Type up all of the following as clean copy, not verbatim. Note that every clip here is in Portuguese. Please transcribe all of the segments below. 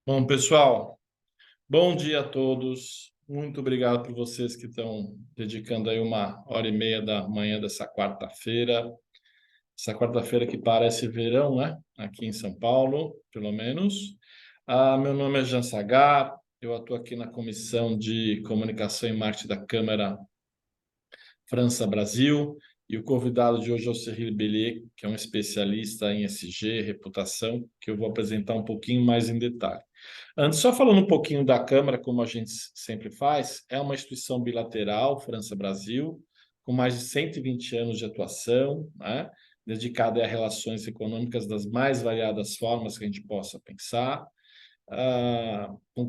Bom, pessoal, bom dia a todos. Muito obrigado por vocês que estão dedicando aí 1h30 da manhã dessa quarta-feira. Essa quarta-feira que parece verão, né? Aqui em São Paulo, pelo menos. Meu nome é Jean Sagar, eu atuo aqui na Comissão de Comunicação e Marketing da Câmara França-Brasil. E o convidado de hoje é o Cyril Bellier, que é um especialista em SG, reputação, que eu vou apresentar um pouquinho mais em detalhe. Antes, só falando um pouquinho da Câmara, como a gente sempre faz, é uma instituição bilateral, França-Brasil, com mais de 120 anos de atuação, né? Dedicada a relações econômicas das mais variadas formas que a gente possa pensar,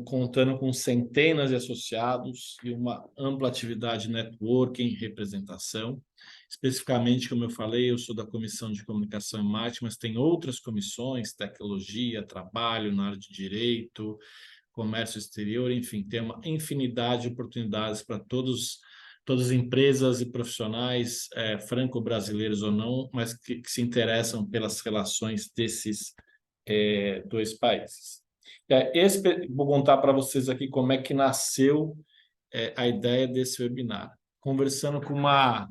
contando com centenas de associados e uma ampla atividade networking, representação. Especificamente, como eu falei, eu sou da Comissão de Comunicação e Marketing, mas tem outras comissões, tecnologia, trabalho na área de direito, comércio exterior, enfim, tem uma infinidade de oportunidades para todas as empresas e profissionais, franco-brasileiros ou não, mas que se interessam pelas relações desses dois países. Vou contar para vocês aqui como é que nasceu a ideia desse webinar. Conversando com uma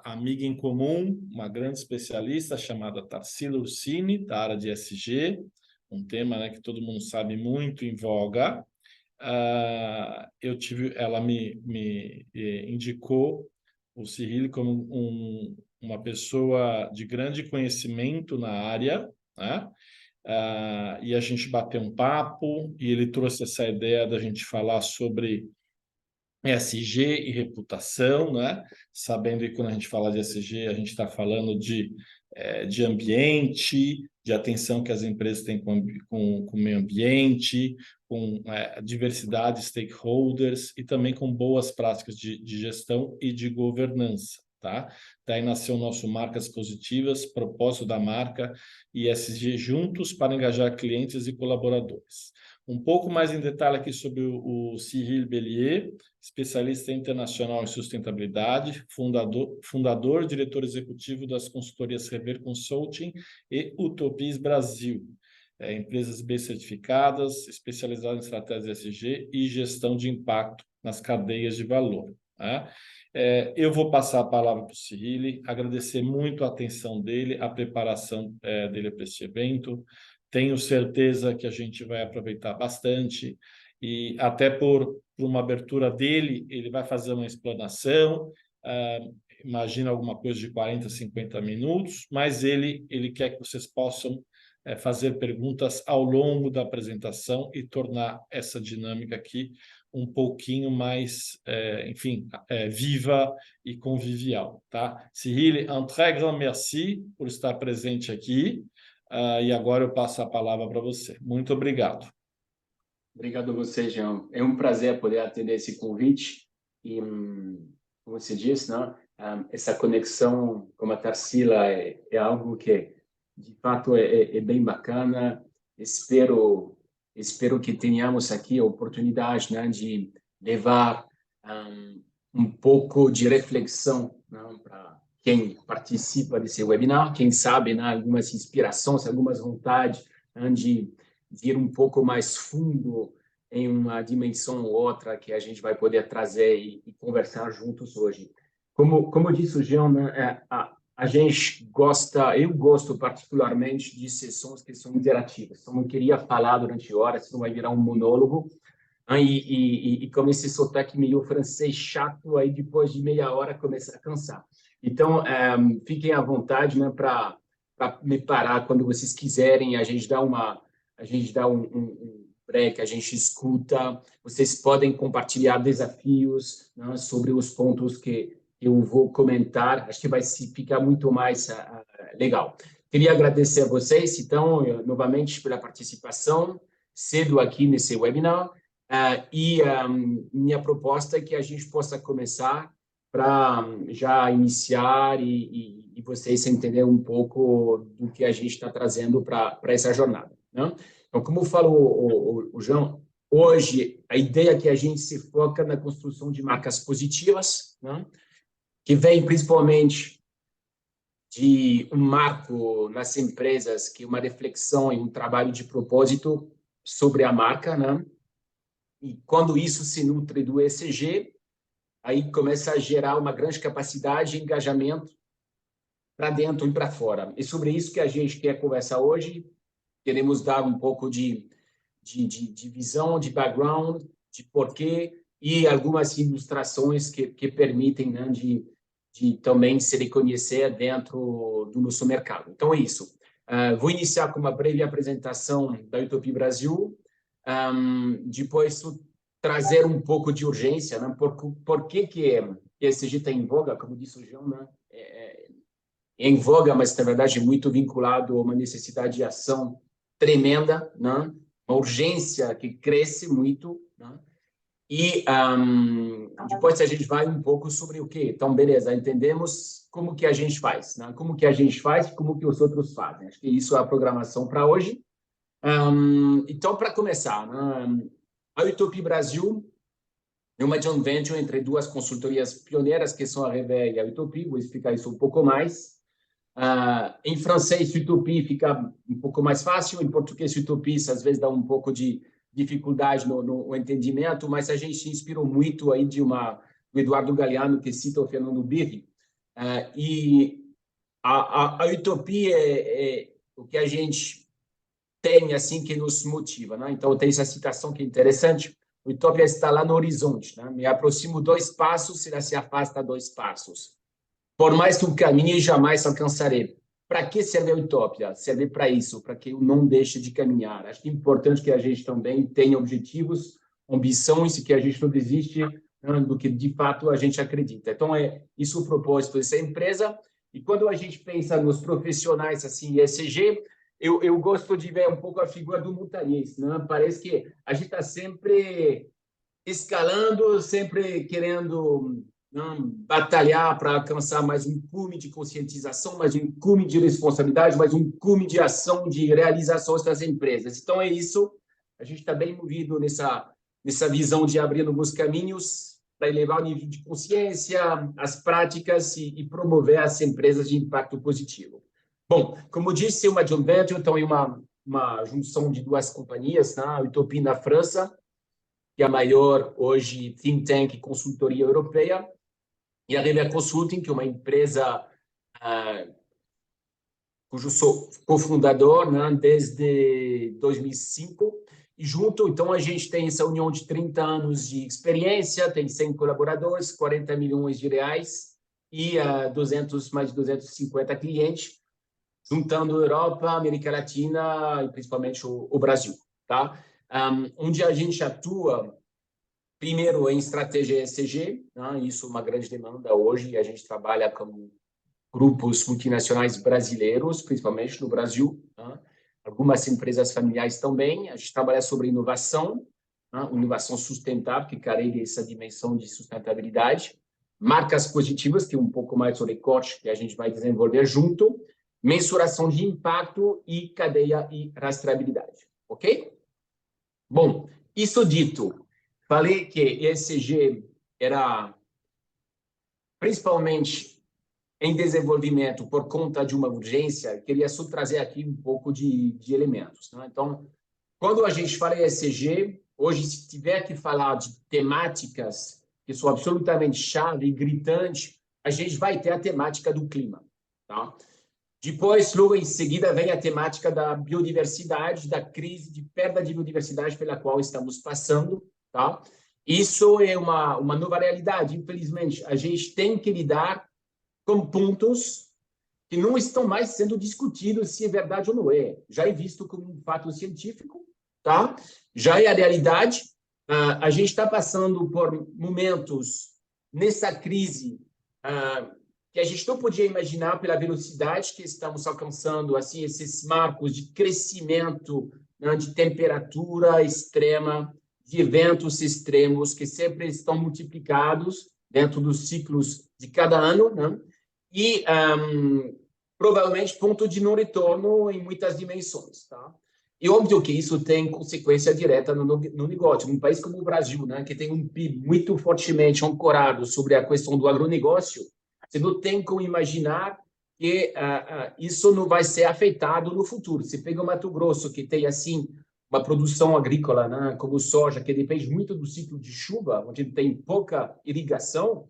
amiga em comum, uma grande especialista chamada Tarsila Ursini, da área de SG, um tema, né, que todo mundo sabe muito em voga. Ela me indicou o Cyril como uma pessoa de grande conhecimento na área, né? E a gente bateu um papo e ele trouxe essa ideia da gente falar sobre ESG e reputação, né? Sabendo que quando a gente fala de ESG, a gente está falando de ambiente, de atenção que as empresas têm com o meio ambiente, com diversidade de stakeholders e também com boas práticas de gestão e de governança. Tá? Daí nasceu o nosso Marcas Positivas, propósito da marca e ESG juntos para engajar clientes e colaboradores. Um pouco mais em detalhe aqui sobre o Cyril Bellier, especialista internacional em sustentabilidade, fundador e diretor executivo das consultorias Rever Consulting e Utopies Brasil, empresas B certificadas, especializadas em estratégias ESG e gestão de impacto nas cadeias de valor. Né? Eu vou passar a palavra para o Cyril, agradecer muito a atenção dele, a preparação dele para este evento. Tenho certeza que a gente vai aproveitar bastante e até por uma abertura dele, ele vai fazer uma explanação, imagina alguma coisa de 40, 50 minutos, mas ele quer que vocês possam fazer perguntas ao longo da apresentação e tornar essa dinâmica aqui um pouquinho mais, enfim, viva e convivial, tá? Cyril, un très grand merci por estar presente aqui. E agora eu passo a palavra para você. Muito obrigado. Obrigado a você, Jean. É um prazer poder atender esse convite e, como você disse, né, essa conexão com a Tarsila é algo que, de fato, é bem bacana. Espero que tenhamos aqui a oportunidade, né, de levar um pouco de reflexão, né, para quem participa desse webinar, quem sabe, né, algumas inspirações, algumas vontades, né, de ir um pouco mais fundo em uma dimensão ou outra que a gente vai poder trazer e conversar juntos hoje. Como disse o Jean, né, a gente gosta, eu gosto particularmente de sessões que são interativas. Então, não queria falar durante horas, senão vai virar um monólogo. E como esse sotaque meio francês chato, aí depois de meia hora começa a cansar. Então, fiquem à vontade, né, para me parar quando vocês quiserem. A gente dá um break, a gente escuta. Vocês podem compartilhar desafios, né, sobre os pontos que eu vou comentar. Acho que vai ficar muito mais legal. Queria agradecer a vocês, então, novamente, pela participação cedo aqui nesse webinar. Minha proposta é que a gente possa começar para já iniciar e vocês entenderem um pouco do que a gente está trazendo para essa jornada, né? Então, como falou o João, hoje a ideia é que a gente se foca na construção de marcas positivas, né, que vem principalmente de um marco nas empresas, que é uma reflexão e um trabalho de propósito sobre a marca, né? E quando isso se nutre do ESG, aí começa a gerar uma grande capacidade de engajamento para dentro e para fora. E sobre isso que a gente quer conversar hoje, queremos dar um pouco de visão, de background, de porquê e algumas ilustrações que permitem, né, de também se reconhecer dentro do nosso mercado. Então, é isso. Vou iniciar com uma breve apresentação da Utopia Brasil, depois trazer um pouco de urgência, né? Por que ESG está em voga, como disse o João, né? Em voga, mas, na verdade, muito vinculado a uma necessidade de ação tremenda, né? Uma urgência que cresce muito, né? E depois a gente vai um pouco sobre o quê? Então, beleza, entendemos como que a gente faz, né? Como que a gente faz e como que os outros fazem. Acho que isso é a programação para hoje. Então, para começar, né? A Utopia Brasil é uma joint venture entre duas consultorias pioneiras, que são a Rever e a Utopia. Vou explicar isso um pouco mais. Em francês, Utopia fica um pouco mais fácil. Em português, Utopia, às vezes dá um pouco de dificuldade no entendimento, mas a gente se inspirou muito aí do Eduardo Galeano, que cita o Fernando Birri. E a Utopia é o que a gente tem, assim, que nos motiva, né? Então, tem essa citação que é interessante. A Utopia está lá no horizonte, né? Me aproximo 2 passos, ela se afasta 2 passos. Por mais que eu caminhe, jamais alcançarei. Para que serve a Utopia? Serve para isso, para que eu não deixe de caminhar. Acho que é importante que a gente também tenha objetivos, ambições, e que a gente não desiste, né, do que de fato a gente acredita. Então, é isso o propósito dessa empresa. E quando a gente pensa nos profissionais assim, ESG, eu gosto de ver um pouco a figura do montanhista, né? Parece que a gente está sempre escalando, sempre querendo, não, batalhar para alcançar mais um cume de conscientização, mais um cume de responsabilidade, mais um cume de ação, de realizações das empresas. Então, é isso. A gente está bem movido nessa visão de abrir novos caminhos para elevar o nível de consciência, as práticas e promover as empresas de impacto positivo. Bom, como disse, uma joint venture, então é uma junção de 2 companhias, né? A Utopia na França, que é a maior hoje think tank e consultoria europeia, e a Rever Consulting, que é uma empresa cujo sou cofundador, né, desde 2005. E junto, então, a gente tem essa união de 30 anos de experiência, tem 100 colaboradores, 40 milhões de reais e mais de 250 clientes, juntando Europa, América Latina e principalmente o Brasil, tá? Onde a gente atua primeiro em estratégia ESG, né? Isso é uma grande demanda hoje, e a gente trabalha com grupos multinacionais brasileiros, principalmente no Brasil, né? Algumas empresas familiares também. A gente trabalha sobre inovação, né? Inovação sustentável, que carrega essa dimensão de sustentabilidade, marcas positivas, que é um pouco mais o recorte que a gente vai desenvolver junto, mensuração de impacto e cadeia e rastreabilidade, ok? Bom, isso dito, falei que ESG era principalmente em desenvolvimento por conta de uma urgência. Queria só trazer aqui um pouco de elementos, né? Então, quando a gente fala em ESG, hoje, se tiver que falar de temáticas que são absolutamente chave e gritante, a gente vai ter a temática do clima, tá? Depois, logo em seguida, vem a temática da biodiversidade, da crise de perda de biodiversidade pela qual estamos passando, tá? Isso é uma nova realidade, infelizmente. A gente tem que lidar com pontos que não estão mais sendo discutidos se é verdade ou não é. Já é visto como um fato científico, tá? Já é a realidade. A gente está passando por momentos nessa crise que a gente não podia imaginar pela velocidade que estamos alcançando, assim, esses marcos de crescimento, né, de temperatura extrema, de eventos extremos que sempre estão multiplicados dentro dos ciclos de cada ano, né? E provavelmente ponto de não retorno em muitas dimensões, tá? E óbvio que isso tem consequência direta no negócio. Num país como o Brasil, né, que tem um PIB muito fortemente ancorado sobre a questão do agronegócio, você não tem como imaginar que isso não vai ser afetado no futuro. Você pega o Mato Grosso, que tem assim uma produção agrícola, né, como soja, que depende muito do ciclo de chuva, onde tem pouca irrigação,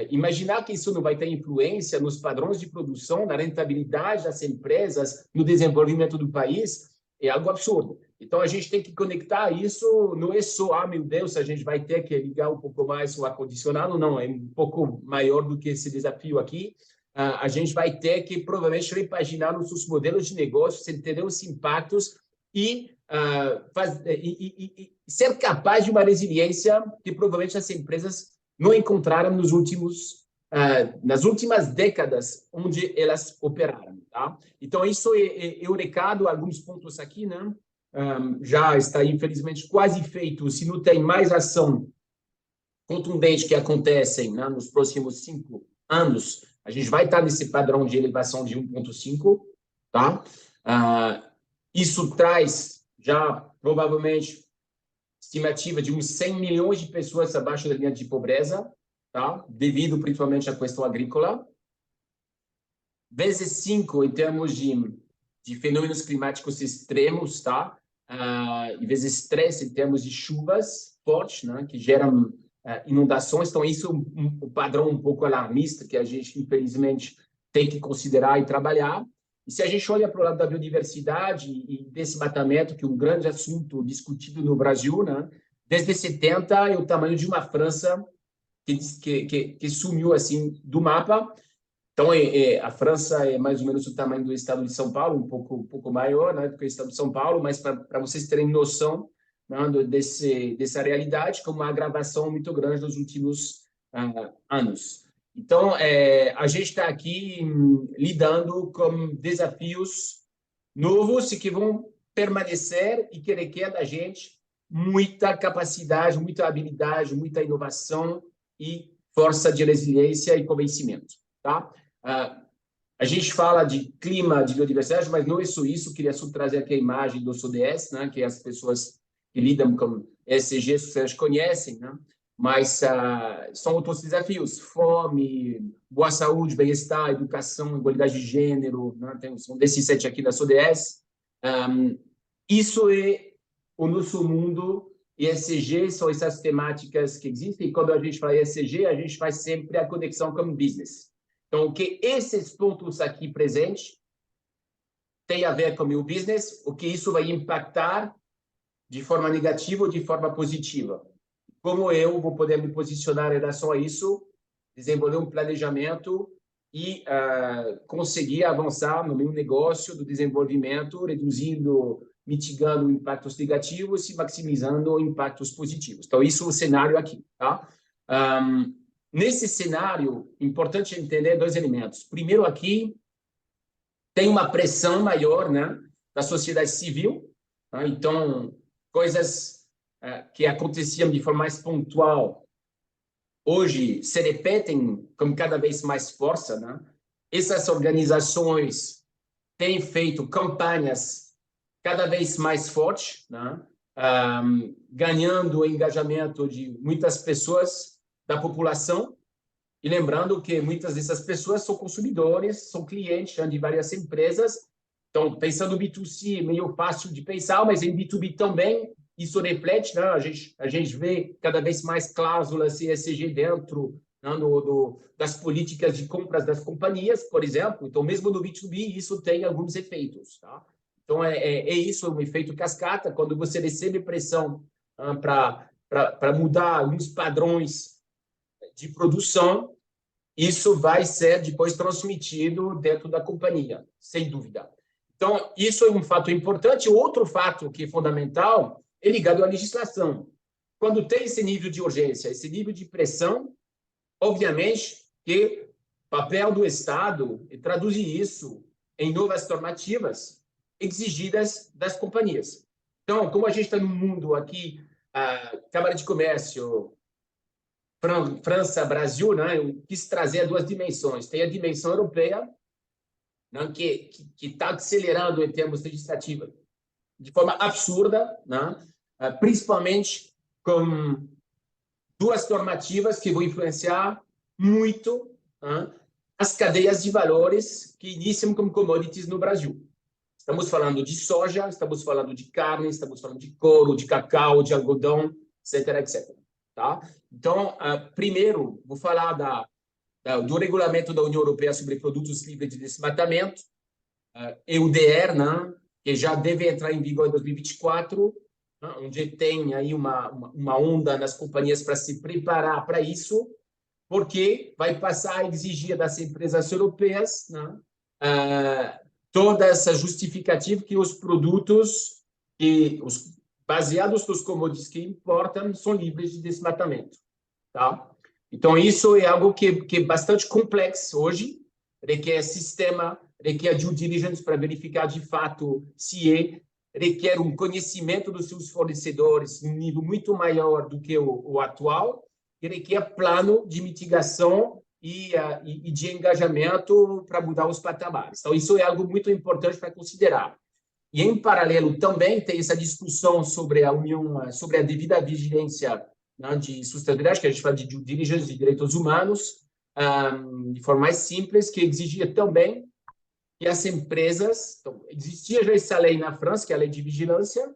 imaginar que isso não vai ter influência nos padrões de produção, na rentabilidade das empresas, no desenvolvimento do país, é algo absurdo. Então, a gente tem que conectar isso, não é só, meu Deus, a gente vai ter que ligar um pouco mais o ar-condicionado, não, é um pouco maior do que esse desafio aqui. A gente vai ter que, provavelmente, repaginar nossos modelos de negócio, entender os impactos e ser capaz de uma resiliência que provavelmente as empresas não encontraram nas últimas décadas onde elas operaram. Tá? Então, isso é o recado, alguns pontos aqui, né? Já está, infelizmente, quase feito, se não tem mais ação contundente que acontecem, né, nos próximos 5 anos, a gente vai estar nesse padrão de elevação de 1,5, tá? Isso traz já, provavelmente, estimativa de uns 100 milhões de pessoas abaixo da linha de pobreza, tá? Devido principalmente à questão agrícola. Vezes 5 em termos de fenômenos climáticos extremos, tá? E vezes 3 em termos de chuvas fortes, né? Que geram inundações. Então, isso é um padrão um pouco alarmista que a gente, infelizmente, tem que considerar e trabalhar. E se a gente olha para o lado da biodiversidade e desmatamento, que é um grande assunto discutido no Brasil, né? Desde 70 é o tamanho de uma França que sumiu assim do mapa. Então, a França é mais ou menos o tamanho do estado de São Paulo, um pouco maior, né, do que o estado de São Paulo, mas para vocês terem noção, né, dessa realidade, com uma agravação muito grande nos últimos anos. Então, a gente está aqui lidando com desafios novos e que vão permanecer e que requer da gente muita capacidade, muita habilidade, muita inovação e força de resiliência e convencimento. Tá? A gente fala de clima, de biodiversidade, mas não é só isso. Queria só trazer aqui a imagem do ODS, né, que as pessoas que lidam com ESG, vocês conhecem, né? Mas são outros desafios: fome, boa saúde, bem-estar, educação, igualdade de gênero, né? São desses 7 aqui da ODS. Isso é o nosso mundo. ESG são essas temáticas que existem, e quando a gente fala ESG, a gente faz sempre a conexão com o business. Então, o que esses pontos aqui presentes têm a ver com o meu business, o que isso vai impactar de forma negativa ou de forma positiva. Como eu vou poder me posicionar em relação a isso, desenvolver um planejamento e conseguir avançar no meu negócio do desenvolvimento, reduzindo, mitigando impactos negativos e maximizando impactos positivos. Então, isso é o cenário aqui. Tá? Nesse cenário, importante entender 2 elementos. Primeiro, aqui tem uma pressão maior, né, da sociedade civil. Tá? Então, coisas que aconteciam de forma mais pontual, hoje se repetem com cada vez mais força. Né? Essas organizações têm feito campanhas cada vez mais fortes, né? Ganhando o engajamento de muitas pessoas da população, e lembrando que muitas dessas pessoas são consumidores, são clientes de várias empresas. Então, pensando no B2C, é meio fácil de pensar, mas em B2B também isso reflete, né? A gente vê cada vez mais cláusulas ESG dentro, né, das políticas de compras das companhias, por exemplo. Então, mesmo no B2B, isso tem alguns efeitos. Tá? Então, isso, é um efeito cascata. Quando você recebe pressão para mudar alguns padrões de produção, isso vai ser depois transmitido dentro da companhia, sem dúvida. Então, isso é um fato importante. Outro fato que é fundamental é ligado à legislação. Quando tem esse nível de urgência, esse nível de pressão, obviamente que o papel do Estado é traduzir isso em novas normativas exigidas das companhias. Então, como a gente está no mundo aqui, a Câmara de Comércio, França, Brasil, né, eu quis trazer 2 dimensões. Tem a dimensão europeia, né, que está acelerando em termos legislativos de forma absurda, né, principalmente com 2 normativas que vão influenciar muito, né, as cadeias de valores que iniciam como commodities no Brasil. Estamos falando de soja, estamos falando de carne, estamos falando de couro, de cacau, de algodão, etc, etc. Tá? Então, primeiro, vou falar do regulamento da União Europeia sobre produtos livres de desmatamento, EUDR, né, que já deve entrar em vigor em 2024, né, onde tem aí uma onda nas companhias para se preparar para isso, porque vai passar a exigir das empresas europeias, né, toda essa justificativa que os produtos baseados nos commodities que importam são livres de desmatamento. Tá? Então, isso é algo que é bastante complexo hoje, requer sistema, requer due diligence para verificar de fato se requer um conhecimento dos seus fornecedores em um nível muito maior do que o atual, e requer plano de mitigação e de engajamento para mudar os patamares. Então, isso é algo muito importante para considerar. E, em paralelo, também tem essa discussão sobre sobre a devida vigilância, né, de sustentabilidade, que a gente fala de due diligence, de direitos humanos, de forma mais simples, que exigia também que as empresas... Então, existia já essa lei na França, que é a lei de vigilância,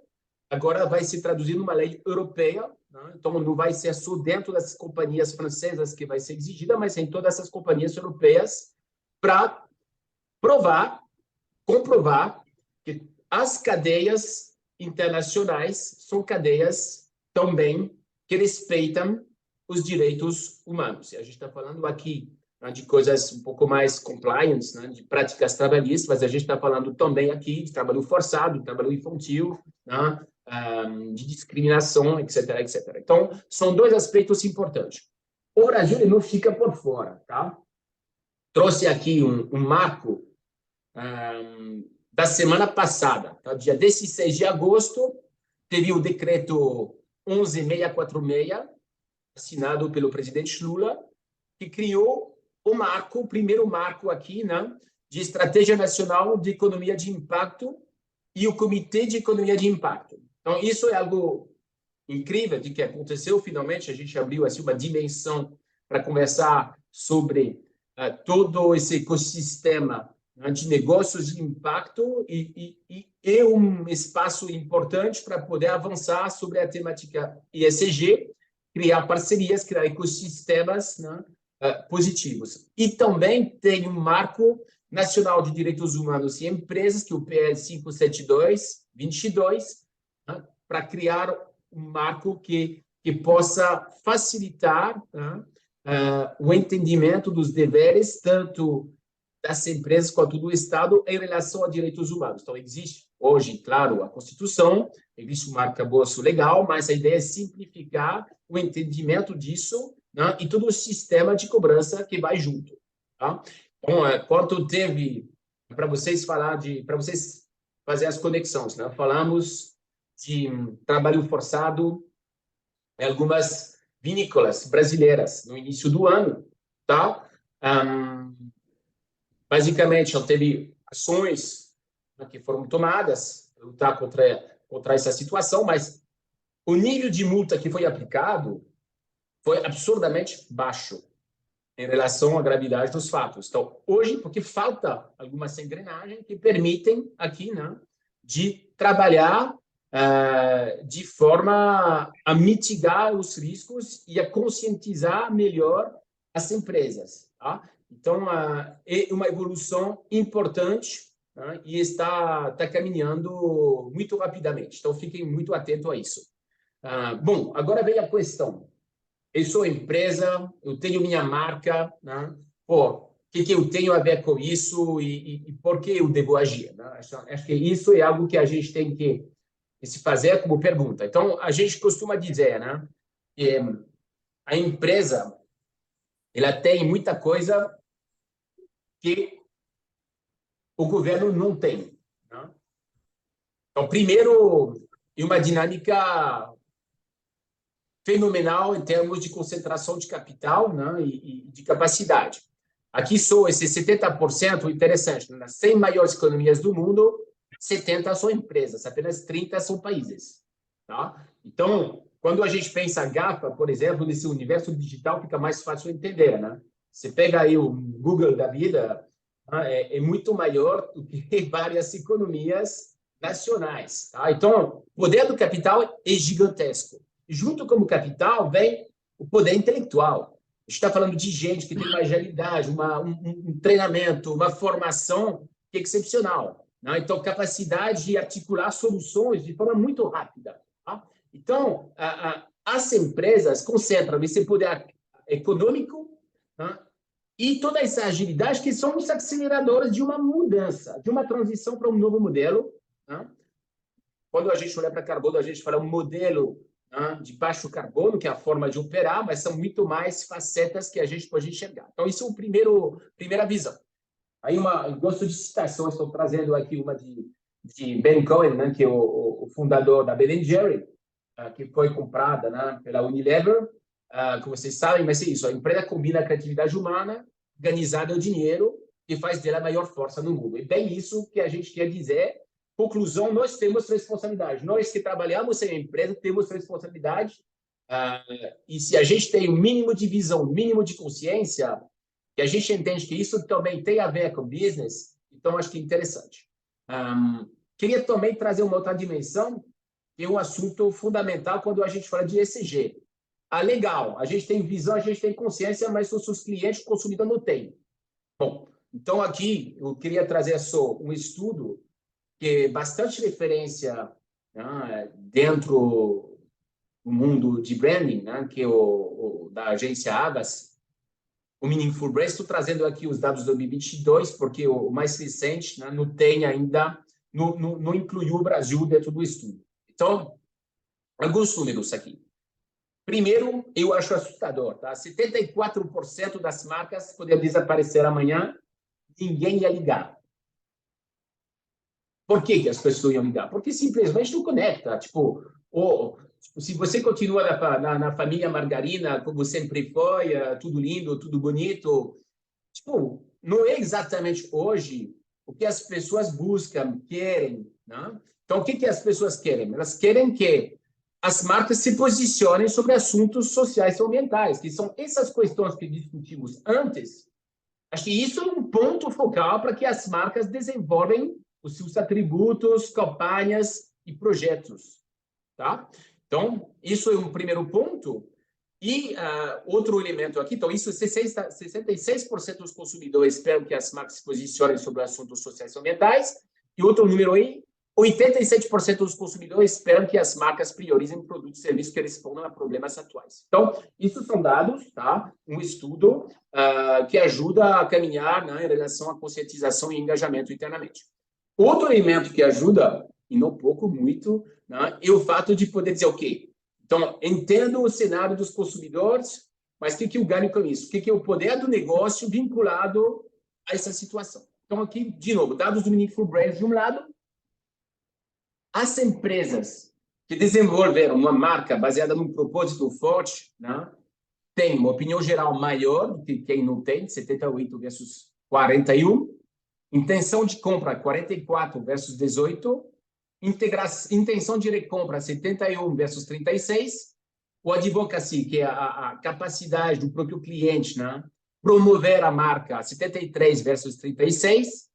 agora vai se traduzir numa lei europeia, né? Então não vai ser só dentro das companhias francesas que vai ser exigida, mas em todas essas companhias europeias, para comprovar que as cadeias internacionais são cadeias também que respeitam os direitos humanos. E a gente está falando aqui, né, de coisas um pouco mais compliance, né, de práticas trabalhistas, mas a gente está falando também aqui de trabalho forçado, de trabalho infantil, né, de discriminação, etc, etc. Então, são dois aspectos importantes. O Brasil ele não fica por fora, tá? Trouxe aqui um marco da semana passada, tá? Dia 16 de agosto, teve o decreto 11646, assinado pelo presidente Lula, que criou o primeiro marco aqui, né, de Estratégia Nacional de Economia de Impacto e o Comitê de Economia de Impacto. Então, isso é algo incrível de que aconteceu. Finalmente, a gente abriu assim, uma dimensão para conversar sobre todo esse ecossistema, né, de negócios de impacto e é um espaço importante para poder avançar sobre a temática ESG, criar parcerias, criar ecossistemas, né, positivos. E também tem um marco nacional de direitos humanos e empresas, que é o PL 572/22, né, para criar um marco que possa facilitar, né, o entendimento dos deveres, tanto das empresas quanto do Estado, em relação a direitos humanos. Então, existe hoje, claro, a Constituição, existe um arcabouço legal, mas a ideia é simplificar o entendimento disso, né, e todo o sistema de cobrança que vai junto. Tá? Então, quanto teve, para vocês fazer as conexões, né? Falamos de trabalho forçado em algumas vinícolas brasileiras no início do ano, tá? Basicamente, já teve ações, né, que foram tomadas para lutar contra essa situação, mas o nível de multa que foi aplicado foi absurdamente baixo em relação à gravidade dos fatos. Então, hoje, porque falta algumas engrenagens que permitem aqui, né, de trabalhar de forma a mitigar os riscos e a conscientizar melhor as empresas. Tá? Então, é uma evolução importante, né, e está caminhando muito rapidamente. Então, fiquem muito atentos a isso. Bom, agora vem a questão. Eu sou empresa, eu tenho minha marca, né? Pô, o que eu tenho a ver com isso e por que eu devo agir? Né? Acho que isso é algo que a gente tem que se fazer como pergunta. Então, a gente costuma dizer, né, que a empresa ela tem muita coisa que o governo não tem. Né? Então, primeiro, é uma dinâmica fenomenal em termos de concentração de capital, né, e de capacidade. Aqui são esses 70%, interessante, nas 100 maiores economias do mundo, 70 são empresas, apenas 30 são países. Tá? Então, quando a gente pensa a GAFA, por exemplo, nesse universo digital, fica mais fácil entender. Né? Você pega aí o Google da vida, é muito maior do que várias economias nacionais. Tá? Então, o poder do capital é gigantesco. Junto com o capital vem o poder intelectual. A gente está falando de gente que tem uma agilidade, um treinamento, uma formação que é excepcional. Né? Então, capacidade de articular soluções de forma muito rápida. Tá? Então, as empresas concentram esse poder econômico, tá? E toda essa agilidade que são os aceleradores de uma mudança, de uma transição para um novo modelo. Tá? Quando a gente olha para carbono, a gente fala um modelo de baixo carbono, que é a forma de operar, mas são muito mais facetas que a gente pode enxergar. Então, isso é a primeira visão. Aí, eu gosto de citação, estou trazendo aqui uma de Ben Cohen, né, que é o fundador da Ben Jerry, que foi comprada, né, pela Unilever, que vocês sabem, mas é isso, a empresa combina a criatividade humana, organizada o dinheiro, e faz dela a maior força no mundo. E bem isso que a gente quer dizer. Conclusão, nós temos responsabilidade. Nós que trabalhamos em empresa temos responsabilidade. E se a gente tem o mínimo de visão, o mínimo de consciência, e a gente entende que isso também tem a ver com business, então acho que é interessante. Queria também trazer uma outra dimensão, que é um assunto fundamental quando a gente fala de ESG. Legal, a gente tem visão, a gente tem consciência, mas os seus clientes, o consumidor não tem. Bom, então aqui eu queria trazer só um estudo que é bastante referência, né, dentro do mundo de branding, né, que é da agência Havas, o Meaningful Brands. Estou trazendo aqui os dados de 2022, porque o mais recente, né, não tem ainda, não incluiu o Brasil dentro do estudo. Então, alguns números aqui. Primeiro, eu acho assustador, tá? 74% das marcas poderiam desaparecer amanhã, ninguém ia ligar. Por que as pessoas iam ligar? Porque simplesmente não conecta. Tipo, se você continua na família Margarina, como sempre foi, tudo lindo, tudo bonito, tipo, não é exatamente hoje o que as pessoas buscam, querem. Né? Então, o que as pessoas querem? Elas querem que as marcas se posicionem sobre assuntos sociais e ambientais, que são essas questões que discutimos antes. Acho que isso é um ponto focal para que as marcas desenvolvem os seus atributos, campanhas e projetos. Tá? Então, isso é um primeiro ponto. E outro elemento aqui, então, isso 66% dos consumidores esperam que as marcas se posicionem sobre assuntos sociais e ambientais. E outro número aí, 87% dos consumidores esperam que as marcas priorizem produtos e serviços que respondam a problemas atuais. Então, isso são dados, tá? Um estudo que ajuda a caminhar, né, em relação à conscientização e engajamento internamente. Outro elemento que ajuda, e não pouco, muito, né, é o fato de poder dizer o quê? Então, entendo o cenário dos consumidores, mas o que eu ganho com isso? O que é o poder do negócio vinculado a essa situação? Então, aqui, de novo, dados do Meaningful Brands de um lado. As empresas que desenvolveram uma marca baseada num propósito forte, né, têm uma opinião geral maior do que quem não tem, 78 versus 41. Intenção de compra, 44 versus 18. Intenção de recompra, 71 versus 36. O advocacy, que é a capacidade do próprio cliente, né, promover a marca, 73 versus 36.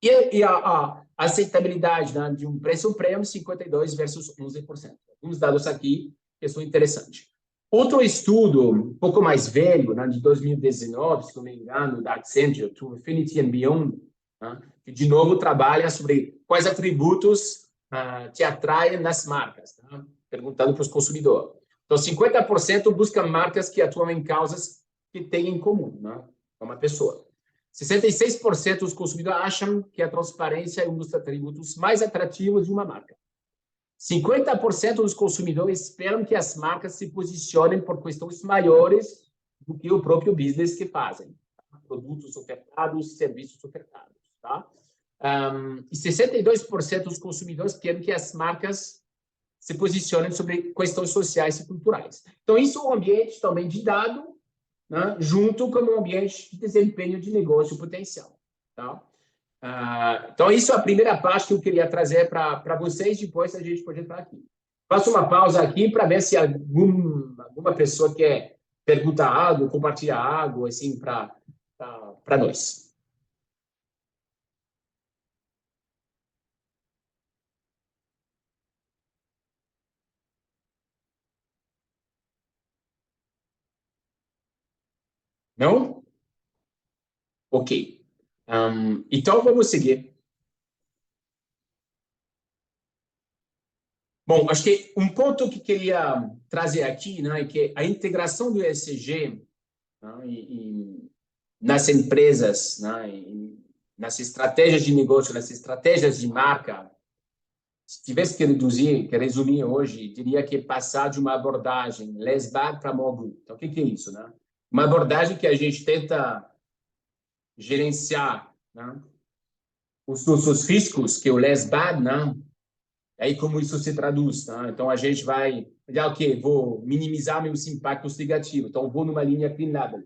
E a aceitabilidade, né, de um preço premium, 52 versus 11%. Uns dados aqui que são interessantes. Outro estudo, um pouco mais velho, né, de 2019, se não me engano, da Accenture, To Infinity and Beyond, né, que, de novo, trabalha sobre quais atributos te atraem nas marcas, tá? Perguntando para os consumidores. Então, 50% buscam marcas que atuam em causas que têm em comum, né, com uma pessoa. 66% dos consumidores acham que a transparência é um dos atributos mais atrativos de uma marca. 50% dos consumidores esperam que as marcas se posicionem por questões maiores do que o próprio business que fazem. Tá? Produtos ofertados, serviços ofertados. Tá? E 62% dos consumidores querem que as marcas se posicionem sobre questões sociais e culturais. Então, isso é um ambiente também de dado, né, junto com um ambiente de desempenho de negócio potencial. Tá? Então, isso é a primeira parte que eu queria trazer para vocês, depois a gente pode entrar aqui. Faço uma pausa aqui para ver se alguma pessoa quer perguntar algo, compartilhar algo, assim, para nós. Não? Ok. Então, vamos seguir. Bom, acho que um ponto que queria trazer aqui, né, é que a integração do ESG, né, nas empresas, né, nas estratégias de negócio, nas estratégias de marca, se tivesse que reduzir, que resumir hoje, diria que passar de uma abordagem less bad para more good. Então, o que é isso, né? Uma abordagem que a gente tenta gerenciar, né, os nossos riscos, que é o less bad, né? Aí como isso se traduz, tá? Então a gente vai, ok, vou minimizar meus impactos negativos. Então vou numa linha clean label.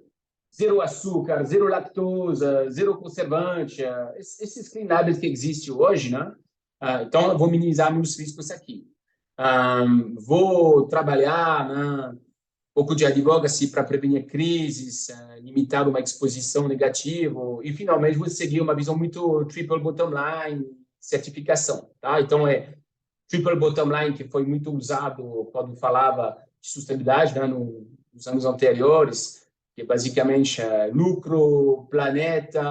Zero açúcar, zero lactosa, zero conservante, esses clean labels que existem hoje, né? Então eu vou minimizar meus riscos aqui. Vou trabalhar, né, pouco de advocacy para prevenir crises, limitar uma exposição negativa e finalmente vou seguir uma visão muito triple bottom line, certificação, tá? Então triple bottom line, que foi muito usado quando falava de sustentabilidade, né, nos anos anteriores, que basicamente é lucro, planeta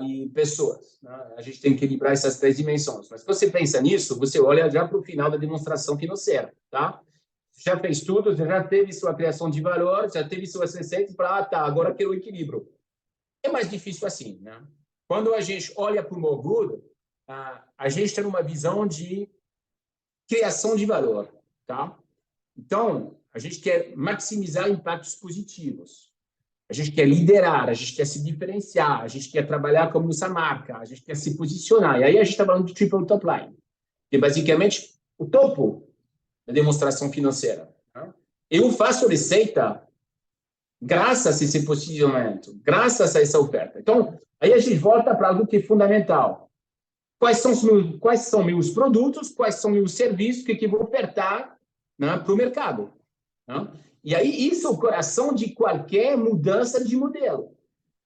e pessoas, né? A gente tem que equilibrar essas três dimensões. Mas se você pensa nisso, você olha já para o final da demonstração financeira, tá? Já fez tudo, já teve sua criação de valor, já teve suas receitas, para tá, agora quero o equilíbrio. É mais difícil assim, né? Quando a gente olha para o more good, a gente tem uma visão de criação de valor, tá? Então, a gente quer maximizar impactos positivos. A gente quer liderar, a gente quer se diferenciar, a gente quer trabalhar como nossa marca, a gente quer se posicionar. E aí a gente está falando de triple top line, que é basicamente o topo da demonstração financeira. Tá? Eu faço receita graças a esse posicionamento, graças a essa oferta. Então, aí a gente volta para algo que é fundamental. Quais são meus produtos, quais são meus serviços que eu vou ofertar, né, para o mercado. Né? E aí, isso é o coração de qualquer mudança de modelo.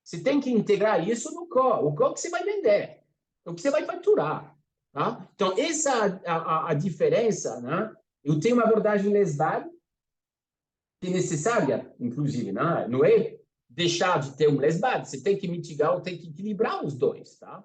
Você tem que integrar isso no core. O core que você vai vender, o que você vai faturar. Tá? Então, essa é a diferença. Né? Eu tenho uma abordagem lesbada, que é necessária, inclusive. Né? Não é deixar de ter um lesbado. Você tem que mitigar, tem que equilibrar os dois. Tá?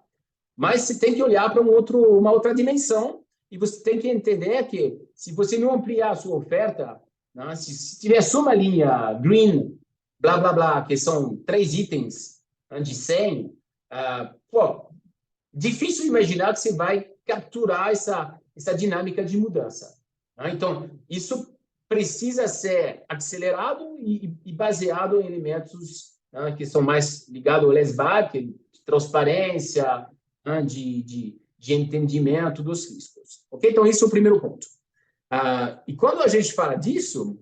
Mas você tem que olhar para uma outra dimensão e você tem que entender que se você não ampliar a sua oferta, né, se tiver só uma linha green, blá, blá, blá, que são 3 itens, né, de 100, difícil imaginar que você vai capturar essa dinâmica de mudança. Né? Então, isso precisa ser acelerado e baseado em elementos, né, que são mais ligados ao LESBAC, de transparência, né, de entendimento dos riscos. Ok? Então, esse é o primeiro ponto. E quando a gente fala disso,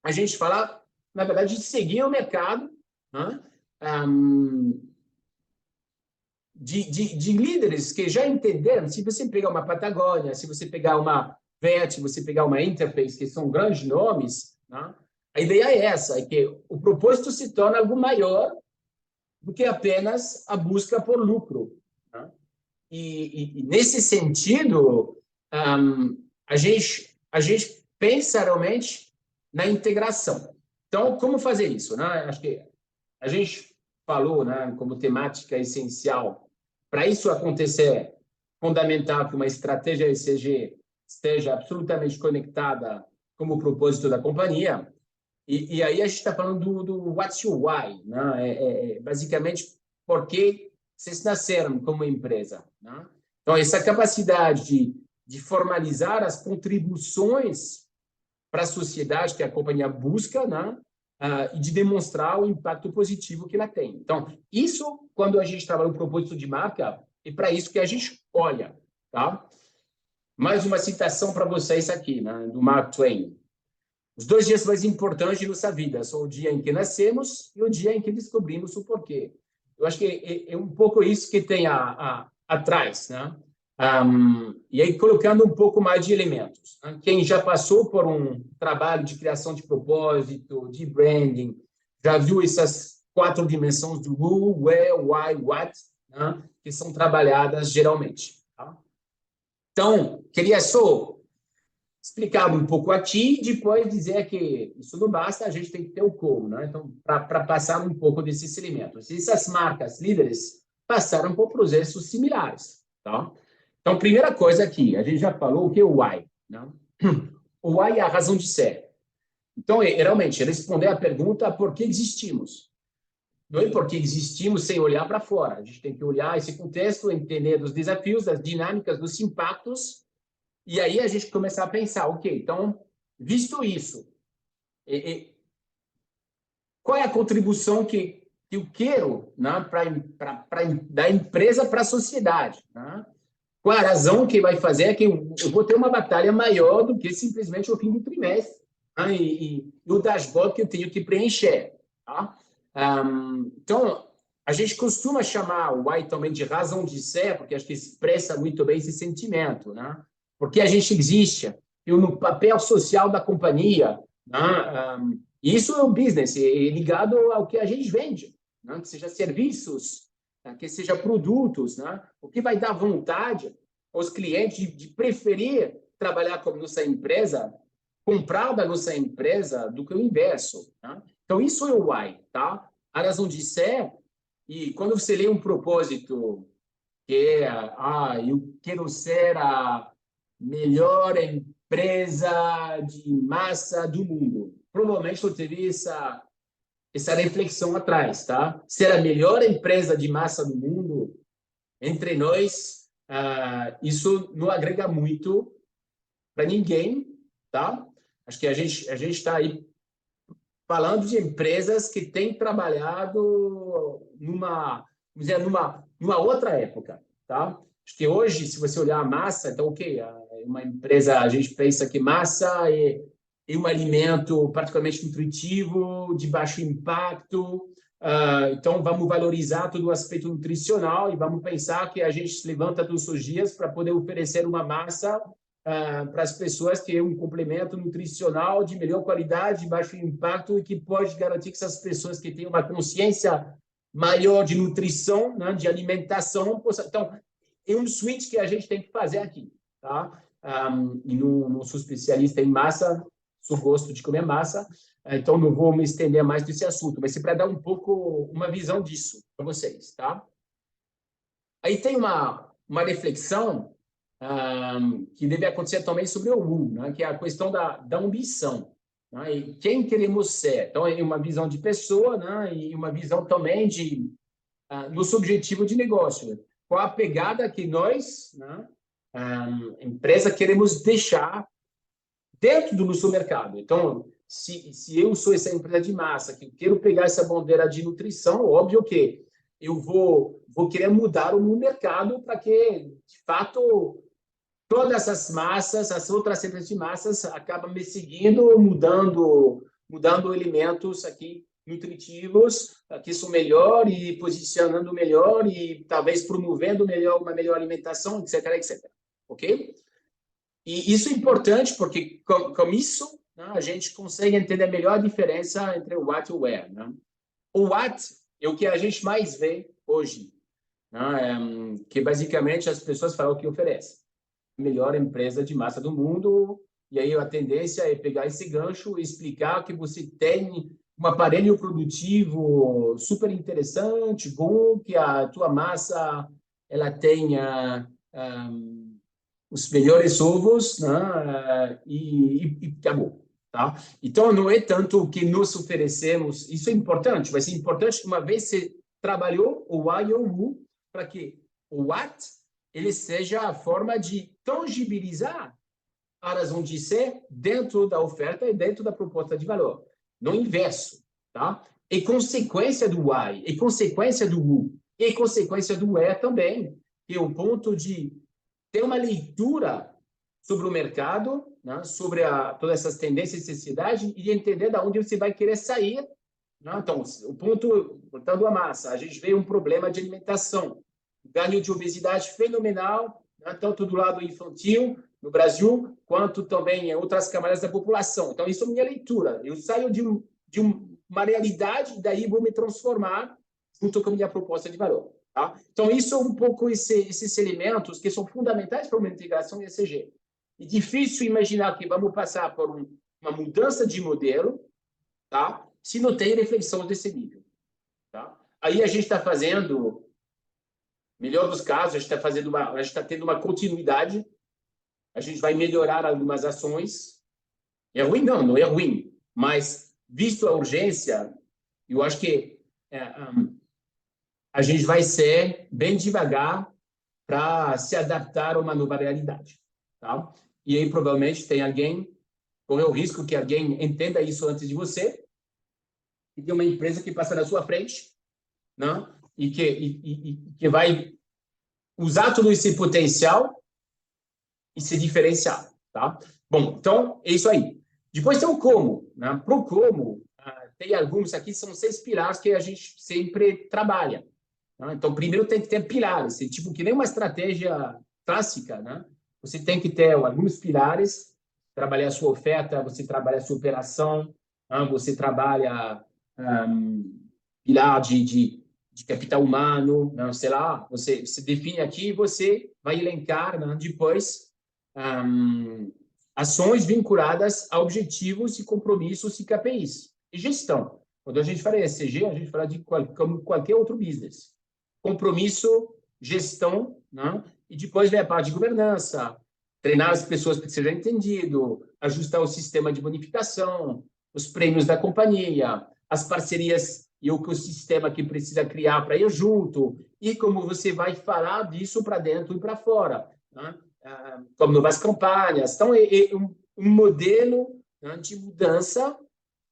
a gente fala, na verdade, de seguir o mercado, né, de líderes que já entenderam. Se você pegar uma Patagônia, se você pegar uma VET, se você pegar uma Interface, que são grandes nomes, né, a ideia é essa, é que o propósito se torna algo maior do que apenas a busca por lucro. Né? E nesse sentido, a gente pensa realmente na integração. Então, como fazer isso? Né? Acho que a gente falou, né, como temática essencial, para isso acontecer, fundamental que uma estratégia ESG esteja absolutamente conectada com o propósito da companhia. E aí a gente está falando do what's your why, né? Basicamente, por que vocês nasceram como empresa. Né? Então, essa capacidade de formalizar as contribuições para a sociedade que a companhia busca, né? E de demonstrar o impacto positivo que ela tem. Então, isso, quando a gente trabalha o propósito de marca, é para isso que a gente olha. Tá? Mais uma citação para vocês aqui, né? Do Mark Twain. Os 2 dias mais importantes de nossa vida são o dia em que nascemos e o dia em que descobrimos o porquê. Eu acho que é um pouco isso que tem atrás, né? E aí, colocando um pouco mais de elementos. Né? Quem já passou por um trabalho de criação de propósito, de branding, já viu essas 4 dimensões do who, where, why, what, né? Que são trabalhadas geralmente. Tá? Então, queria só explicava um pouco a ti, e depois dizer que isso não basta, a gente tem que ter o como, né? Então, para passar um pouco desses elementos. Essas marcas líderes passaram por processos similares, tá? Então, primeira coisa aqui, a gente já falou o que é o why, né? O why é a razão de ser. Então, realmente, responder a pergunta por que existimos. Não é porque existimos sem olhar para fora. A gente tem que olhar esse contexto, entender dos desafios, das dinâmicas, dos impactos, e aí a gente começar a pensar, ok, então, visto isso, qual é a contribuição que eu quero, né, da empresa para a sociedade? Né? Qual a razão que vai fazer é que eu vou ter uma batalha maior do que simplesmente o fim do trimestre, né? E o dashboard que eu tenho que preencher. Tá? Então, a gente costuma chamar o why também de razão de ser, porque acho que expressa muito bem esse sentimento, né? Porque a gente existe, no papel social da companhia, né? Isso é o business, é ligado ao que a gente vende, né? Que seja serviços, que seja produtos, né? O que vai dar vontade aos clientes de preferir trabalhar com a nossa empresa, comprar da nossa empresa do que o inverso, né? Então, isso é o why, tá? A razão de ser, e quando você lê um propósito que é, eu quero ser a melhor empresa de massa do mundo. Provavelmente eu teve essa reflexão atrás, tá? Ser a melhor empresa de massa do mundo, entre nós, isso não agrega muito para ninguém, tá? Acho que a gente está aí falando de empresas que têm trabalhado numa, vamos dizer, numa outra época, tá? Acho que hoje, se você olhar a massa, então, ok, uma empresa, a gente pensa que massa é um alimento particularmente nutritivo, de baixo impacto, então vamos valorizar todo o aspecto nutricional e vamos pensar que a gente se levanta todos os dias para poder oferecer uma massa para as pessoas que é um complemento nutricional de melhor qualidade, de baixo impacto e que pode garantir que essas pessoas que têm uma consciência maior de nutrição, né, de alimentação, então é um switch que a gente tem que fazer aqui, tá? E não sou especialista em massa, sou gosto de comer massa, então não vou me estender mais desse assunto, mas é para dar um pouco uma visão disso para vocês, tá? Aí tem uma reflexão que deve acontecer também sobre o who, né? Que é a questão da ambição, né? E quem queremos ser. Então, é uma visão de pessoa, né? E uma visão também de nosso objetivo de negócio. Qual a pegada que nós, né, empresa, queremos deixar dentro do nosso mercado. Então, se eu sou essa empresa de massa, que quero pegar essa bandeira de nutrição, óbvio que eu vou querer mudar o meu mercado para que, de fato, todas essas massas, as outras empresas de massas, acabam me seguindo, mudando elementos aqui nutritivos, que são melhor e posicionando melhor e talvez promovendo melhor uma melhor alimentação, etc, etc. Ok? E isso é importante porque com isso, né, a gente consegue entender melhor a diferença entre o what e o where, né? O what é o que a gente mais vê hoje, né? Que basicamente as pessoas falam o que oferece. Melhor empresa de massa do mundo, e aí a tendência é pegar esse gancho e explicar que você tem um aparelho produtivo super interessante, bom, que a tua massa ela tenha os melhores ovos, né? E acabou. Tá? Então, não é tanto o que nos oferecemos, isso é importante, vai ser importante que uma vez você trabalhou o why ou o who, para que o what ele seja a forma de tangibilizar a razão de ser dentro da oferta e dentro da proposta de valor. No inverso, tá? E consequência do why, e consequência do who, e consequência do where também, que é o ponto de ter uma leitura sobre o mercado, né? Sobre todas essas tendências e necessidades e entender de onde você vai querer sair. Né? Então, o ponto, voltando à massa, a gente vê um problema de alimentação, ganho de obesidade fenomenal, né? Tanto do lado infantil, no Brasil, quanto também em outras camadas da população. Então, isso é minha leitura. Eu saio de uma realidade, daí vou me transformar junto com a minha proposta de valor. Tá? Então, isso é um pouco esses elementos que são fundamentais para uma integração ESG. É difícil imaginar que vamos passar por uma mudança de modelo, tá? Se não tem reflexão desse nível. Tá? Aí a gente está fazendo, melhor dos casos, a gente está tendo uma continuidade, a gente vai melhorar algumas ações. É ruim? Não, não é ruim. Mas, visto a urgência, eu acho que a gente vai ser bem devagar para se adaptar a uma nova realidade. Tá? E aí, provavelmente, tem alguém, corre o risco que alguém entenda isso antes de você, e tem uma empresa que passa na sua frente, né? E que vai usar todo esse potencial e se diferenciar. Tá? Bom, então, é isso aí. Depois tem o como. Né? Para o como, tem alguns aqui, são 6 pilares que a gente sempre trabalha. Né? Então, primeiro tem que ter pilares, tipo que nem uma estratégia clássica, né? Você tem que ter alguns pilares, trabalhar a sua oferta, você trabalha a sua operação, né? Você trabalha pilar de capital humano, não sei lá, você define aqui e você vai elencar, né? Depois ações vinculadas a objetivos e compromissos e KPIs. E gestão. Quando a gente fala ESG, a gente fala de como qualquer outro business. Compromisso, gestão, né? E depois vem a parte de governança, treinar as pessoas para que seja entendido, ajustar o sistema de bonificação, os prêmios da companhia, as parcerias e o ecossistema que precisa criar para ir junto, e como você vai falar disso para dentro e para fora, né? Como novas campanhas. Então, é um modelo, né, de mudança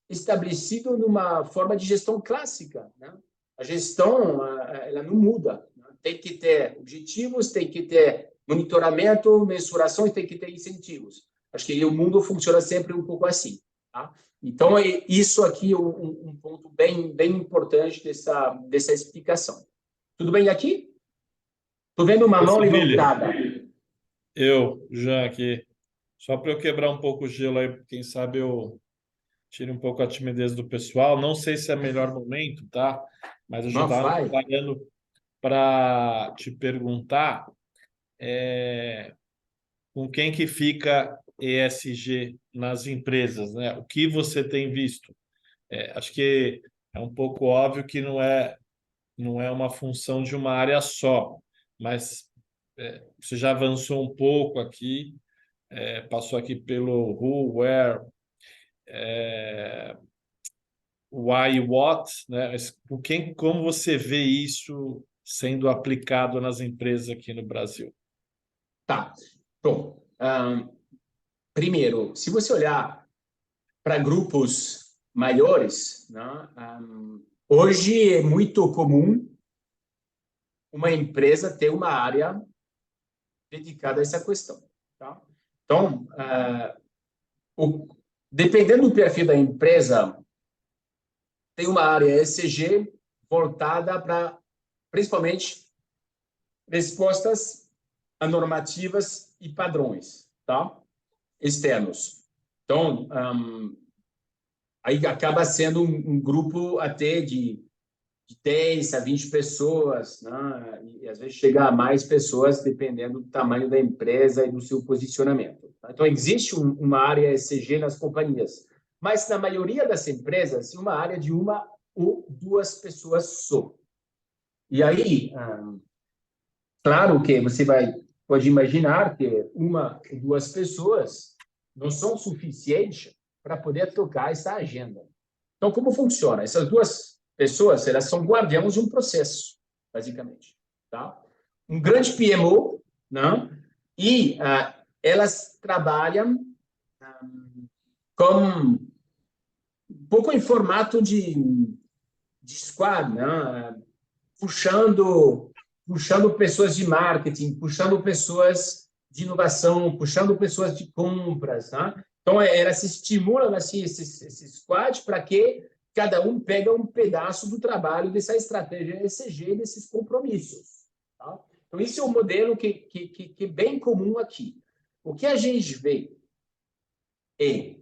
estabelecido numa forma de gestão clássica, né? A gestão, ela não muda, né? Tem que ter objetivos, tem que ter monitoramento, mensuração e tem que ter incentivos. Acho que o mundo funciona sempre um pouco assim, tá? Então, isso aqui é um ponto bem, bem importante dessa explicação. Tudo bem aqui? Estou vendo uma mão Cyril, levantada. eu já aqui, só para eu quebrar um pouco o gelo aí, quem sabe eu tire um pouco a timidez do pessoal. Não sei se é o melhor momento, tá? Mas eu já Não estava me vai. preparando para te perguntar com quem que fica ESG nas empresas, né? O que você tem visto? Acho que é um pouco óbvio que não é uma função de uma área só, mas você já avançou um pouco aqui, passou aqui pelo who, where, why, what, né? Como você vê isso sendo aplicado nas empresas aqui no Brasil? Tá. Bom, primeiro, se você olhar para grupos maiores, né, hoje é muito comum uma empresa ter uma área dedicada a essa questão. Tá? Então, dependendo do perfil da empresa, tem uma área ESG voltada para, principalmente, respostas a normativas e padrões, tá? Externos. Então, aí acaba sendo um grupo até de 10 a 20 pessoas, né? E às vezes chega a mais pessoas, dependendo do tamanho da empresa e do seu posicionamento. Tá? Então, existe uma área ESG nas companhias, mas na maioria das empresas, uma área de uma ou duas pessoas só. E aí, claro que você pode imaginar que uma ou duas pessoas não são suficientes para poder tocar essa agenda. Então, como funciona? Essas duas pessoas, elas são guardiãos de um processo, basicamente. Tá? Um grande PMO, né? E elas trabalham com um pouco em formato de squad, né? Puxando pessoas de marketing, puxando pessoas de inovação, puxando pessoas de compras, tá? Então, elas se estimulam assim, esse squad para que cada um pega um pedaço do trabalho dessa estratégia ESG, desses compromissos. Tá? Então, esse é um modelo que é bem comum aqui. O que a gente vê é,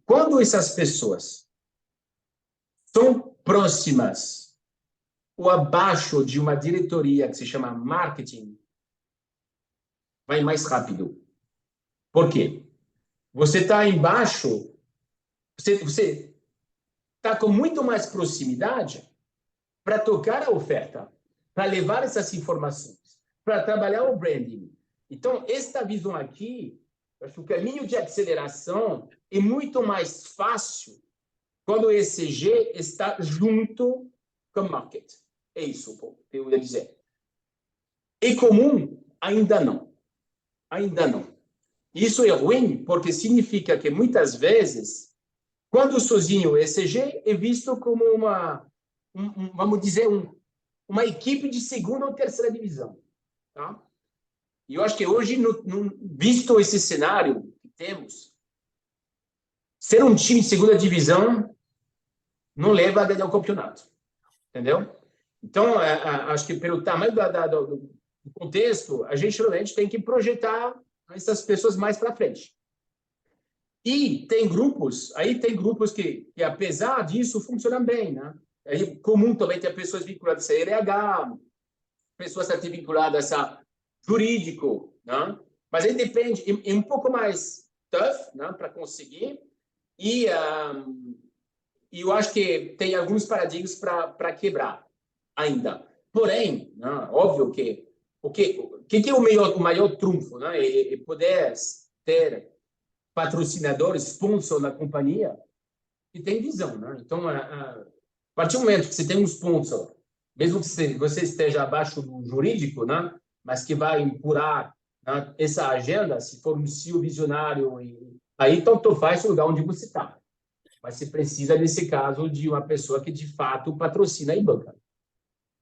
quando essas pessoas são próximas ou abaixo de uma diretoria que se chama marketing, vai mais rápido. Por quê? Você está embaixo, você está com muito mais proximidade para tocar a oferta, para levar essas informações, para trabalhar o branding. Então, esta visão aqui, acho que o caminho de aceleração é muito mais fácil quando o ESG está junto com o market. É isso que eu ia dizer. É comum? Ainda não. Ainda não. Isso é ruim porque significa que, muitas vezes, quando sozinho o ESG é visto como vamos dizer, uma equipe de segunda ou terceira divisão. Tá? E eu acho que hoje, visto esse cenário que temos, ser um time de segunda divisão não leva a ganhar o campeonato. Entendeu? Então, acho que pelo tamanho do contexto, a gente realmente tem que projetar essas pessoas mais para frente. E tem grupos que apesar disso, funcionam bem, né? É comum também ter pessoas vinculadas a RH, pessoas até vinculadas a jurídico, né? Mas aí depende, é um pouco mais tough, né, para conseguir, e eu acho que tem alguns paradigmas para quebrar ainda. Porém, né, óbvio que o que é o maior trunfo, né? É poder ter patrocinadores, sponsor na companhia que tem visão, né? Então, a partir do momento que você tem um sponsor, mesmo que você esteja abaixo do jurídico, né? Mas que vai empurrar, né, essa agenda, se for um CEO visionário, aí tanto faz o lugar onde você está. Mas você precisa, nesse caso, de uma pessoa que, de fato, patrocina e banca.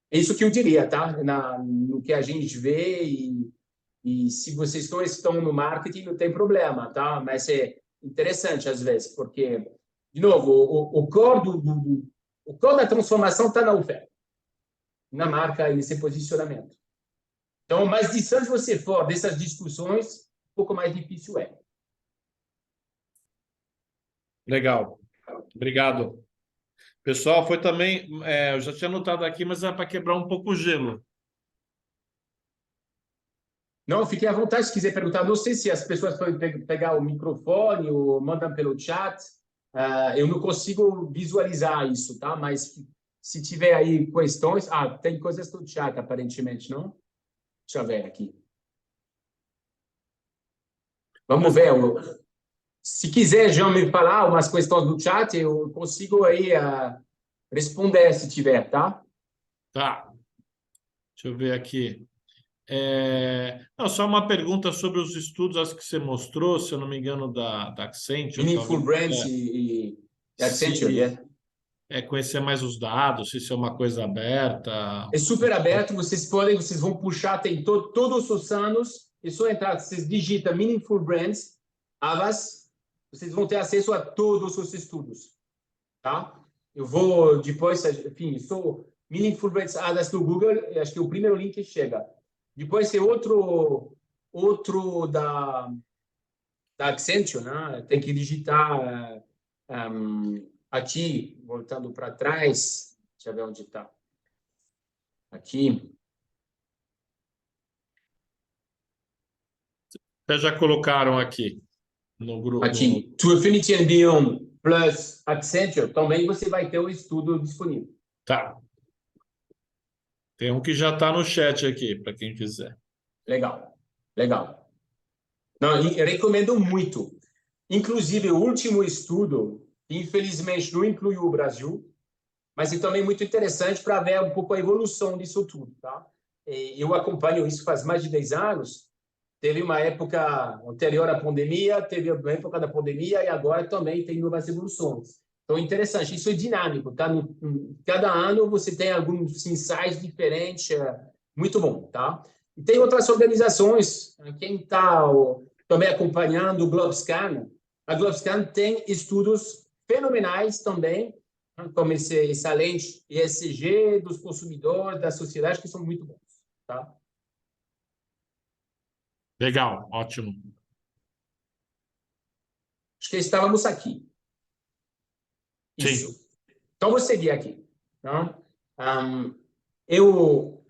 É isso que eu diria, tá? No que a gente vê, e se vocês não estão no marketing, não tem problema, tá? Mas é interessante, às vezes, porque, de novo, o core da transformação está na oferta, na marca e nesse posicionamento. Então, mais distante você for dessas discussões, um pouco mais difícil é. Legal. Obrigado. Pessoal, foi também. Eu já tinha anotado aqui, mas é para quebrar um pouco o gelo. Não, fiquem à vontade se quiser perguntar. Não sei se as pessoas podem pegar o microfone ou mandam pelo chat. Eu não consigo visualizar isso, tá? Mas se tiver aí questões... tem coisas no chat, aparentemente, não? Deixa eu ver aqui. Vamos ver. Se quiser já me falar umas questões no chat, eu consigo aí responder se tiver, tá? Tá. Deixa eu ver aqui. Não, só uma pergunta sobre os estudos, acho que você mostrou, se eu não me engano, da Accenture, Meaningful talvez. Brands e Accenture, Se yeah. conhecer mais os dados, se isso é uma coisa aberta. É super aberto, vocês vão puxar, tem todos os anos, é só entrar, vocês digitam Meaningful Brands, Avas, vocês vão ter acesso a todos os estudos, tá? Eu vou depois, enfim, sou Meaningful Brands Avas no Google, acho que é o primeiro link que chega. Depois é outro da Accenture, né? Tem que digitar aqui, voltando para trás, deixa eu ver onde está. Aqui. Até já colocaram aqui no grupo. Aqui, To Affinity and Beyond plus Accenture, também você vai ter o estudo disponível. Tá. Tem um que já está no chat aqui, para quem quiser. Legal, legal. Não, eu recomendo muito. Inclusive, o último estudo, infelizmente, não incluiu o Brasil, mas é também muito interessante para ver um pouco a evolução disso tudo, tá? Eu acompanho isso faz mais de 10 anos. Teve uma época anterior à pandemia, teve uma época da pandemia e agora também tem novas evoluções. Então, interessante, isso é dinâmico, tá? Cada ano você tem alguns insights diferentes, muito bom, tá? E tem outras organizações, quem está também acompanhando o GlobeScan, a GlobeScan tem estudos fenomenais também, como esse excelente ESG dos consumidores, da sociedade, que são muito bons, tá? Legal, ótimo. Acho que estávamos aqui. Isso. Sim. Então, vou seguir aqui. Então, eu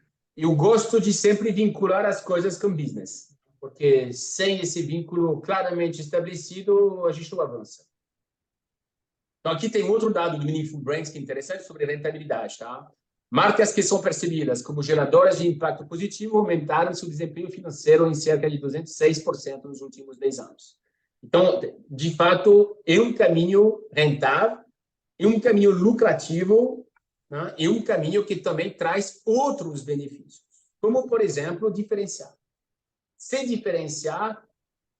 gosto de sempre vincular as coisas com business. Porque sem esse vínculo claramente estabelecido, a gente não avança. Então, aqui tem outro dado do Meaningful Brands que é interessante sobre rentabilidade, tá? Marcas que são percebidas como geradoras de impacto positivo aumentaram seu desempenho financeiro em cerca de 206% nos últimos 10 anos. Então, de fato, é um caminho rentável, é um caminho lucrativo, né? E um caminho que também traz outros benefícios, como, por exemplo, diferenciar. Se diferenciar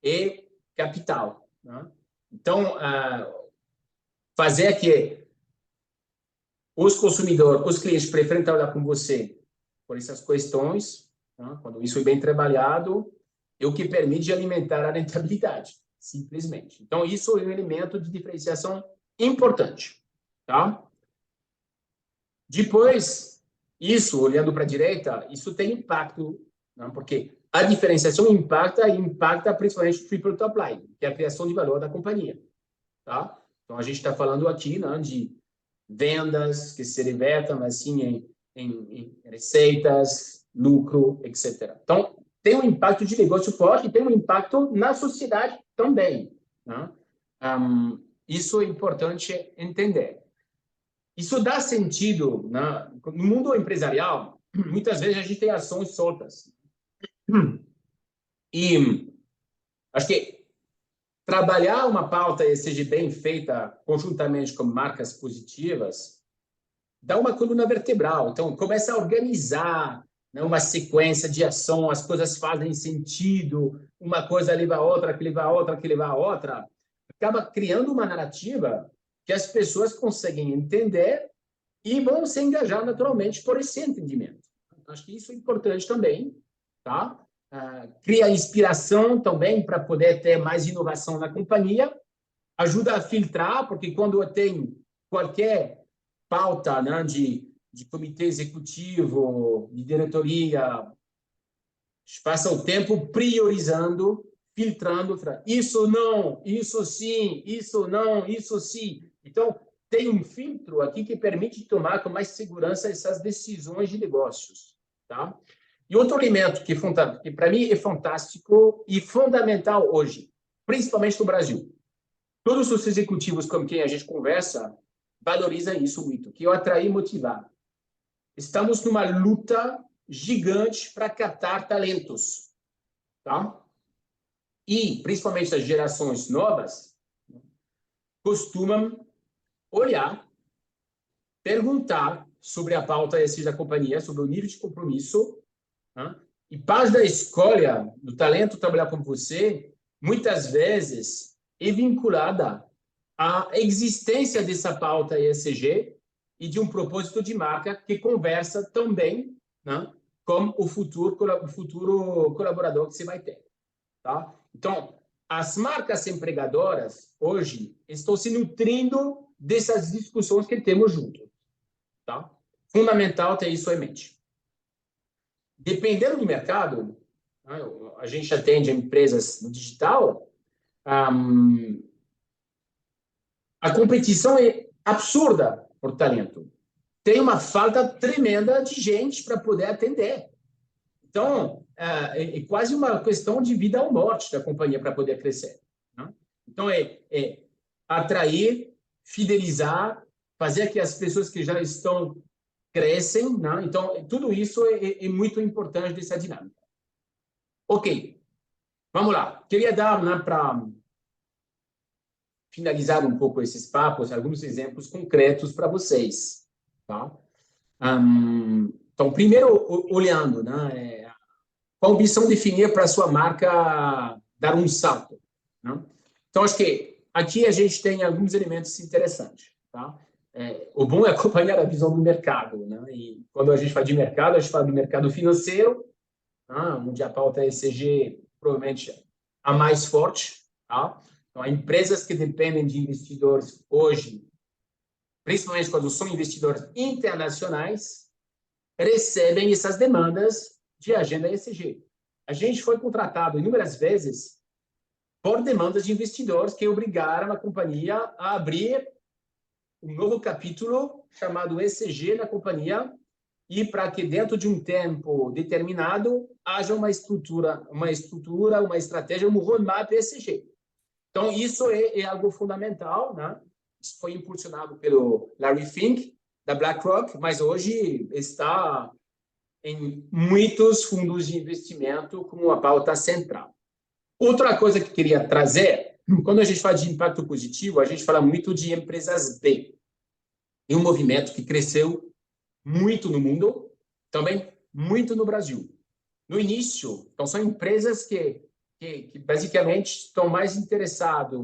é capital, né? Então, fazer que os consumidores, os clientes preferem trabalhar com você por essas questões, né? Quando isso é bem trabalhado, é o que permite alimentar a rentabilidade, simplesmente. Então, isso é um elemento de diferenciação importante, tá? Depois, isso, olhando para a direita, isso tem impacto, né? Porque a diferenciação impacta principalmente o triple top line, que é a criação de valor da companhia, tá? Então, a gente está falando aqui, né, de vendas que se revertam assim em receitas, lucro, etc. Então, tem um impacto de negócio forte e tem um impacto na sociedade também, né? Isso é importante entender. Isso dá sentido, né? No mundo empresarial, muitas vezes a gente tem ações soltas. E acho que trabalhar uma pauta e seja bem feita conjuntamente com marcas positivas dá uma coluna vertebral. Então, começa a organizar, né, uma sequência de ação, as coisas fazem sentido, uma coisa leva a outra, que leva a outra, que leva a outra. Acaba criando uma narrativa que as pessoas conseguem entender e vão se engajar naturalmente por esse entendimento. Acho que isso é importante também, tá? Cria inspiração também para poder ter mais inovação na companhia, ajuda a filtrar, porque quando eu tenho qualquer pauta, né, de comitê executivo, de diretoria, passa o tempo priorizando, filtrando, isso não, isso sim, isso não, isso sim. Então, tem um filtro aqui que permite tomar com mais segurança essas decisões de negócios, tá? E outro elemento que para mim é fantástico e fundamental hoje, principalmente no Brasil. Todos os executivos com quem a gente conversa valorizam isso muito, que é o atrair e motivar. Estamos numa luta gigante para captar talentos, tá? E, principalmente as gerações novas, costumam olhar, perguntar sobre a pauta ESG da companhia, sobre o nível de compromisso, né? E parte da escolha do talento trabalhar com você, muitas vezes, é vinculada à existência dessa pauta ESG e de um propósito de marca que conversa também, né, com o futuro colaborador que você vai ter. Tá? Então, as marcas empregadoras, hoje, estão se nutrindo dessas discussões que temos juntos. Tá? Fundamental ter isso em mente. Dependendo do mercado, a gente atende empresas no digital, a competição é absurda por talento. Tem uma falta tremenda de gente para poder atender. Então, é quase uma questão de vida ou morte da companhia para poder crescer. Né? Então, é atrair, fidelizar, fazer que as pessoas que já estão crescem. Né? Então, tudo isso é muito importante dessa dinâmica. Ok, vamos lá. Queria dar, né, para finalizar um pouco esses papos, alguns exemplos concretos para vocês. Tá? Então, primeiro, olhando, né, qual ambição definir para a sua marca dar um salto. Né? Então, acho que aqui a gente tem alguns elementos interessantes. Tá? O bom é acompanhar a visão do mercado. Né? E quando a gente fala de mercado, a gente fala do mercado financeiro, onde a pauta ESG provavelmente a mais forte. Tá? Então, há empresas que dependem de investidores hoje, principalmente quando são investidores internacionais, recebem essas demandas de agenda ESG. A gente foi contratado inúmeras vezes por demandas de investidores que obrigaram a companhia a abrir um novo capítulo chamado ESG na companhia e para que dentro de um tempo determinado haja uma estrutura, uma estratégia, um roadmap ESG. Então, isso é algo fundamental, né? Isso foi impulsionado pelo Larry Fink, da BlackRock, mas hoje está em muitos fundos de investimento como uma pauta central. Outra coisa que queria trazer, quando a gente fala de impacto positivo, a gente fala muito de empresas B. É um movimento que cresceu muito no mundo, também muito no Brasil. No início, então, são empresas que basicamente estão mais interessadas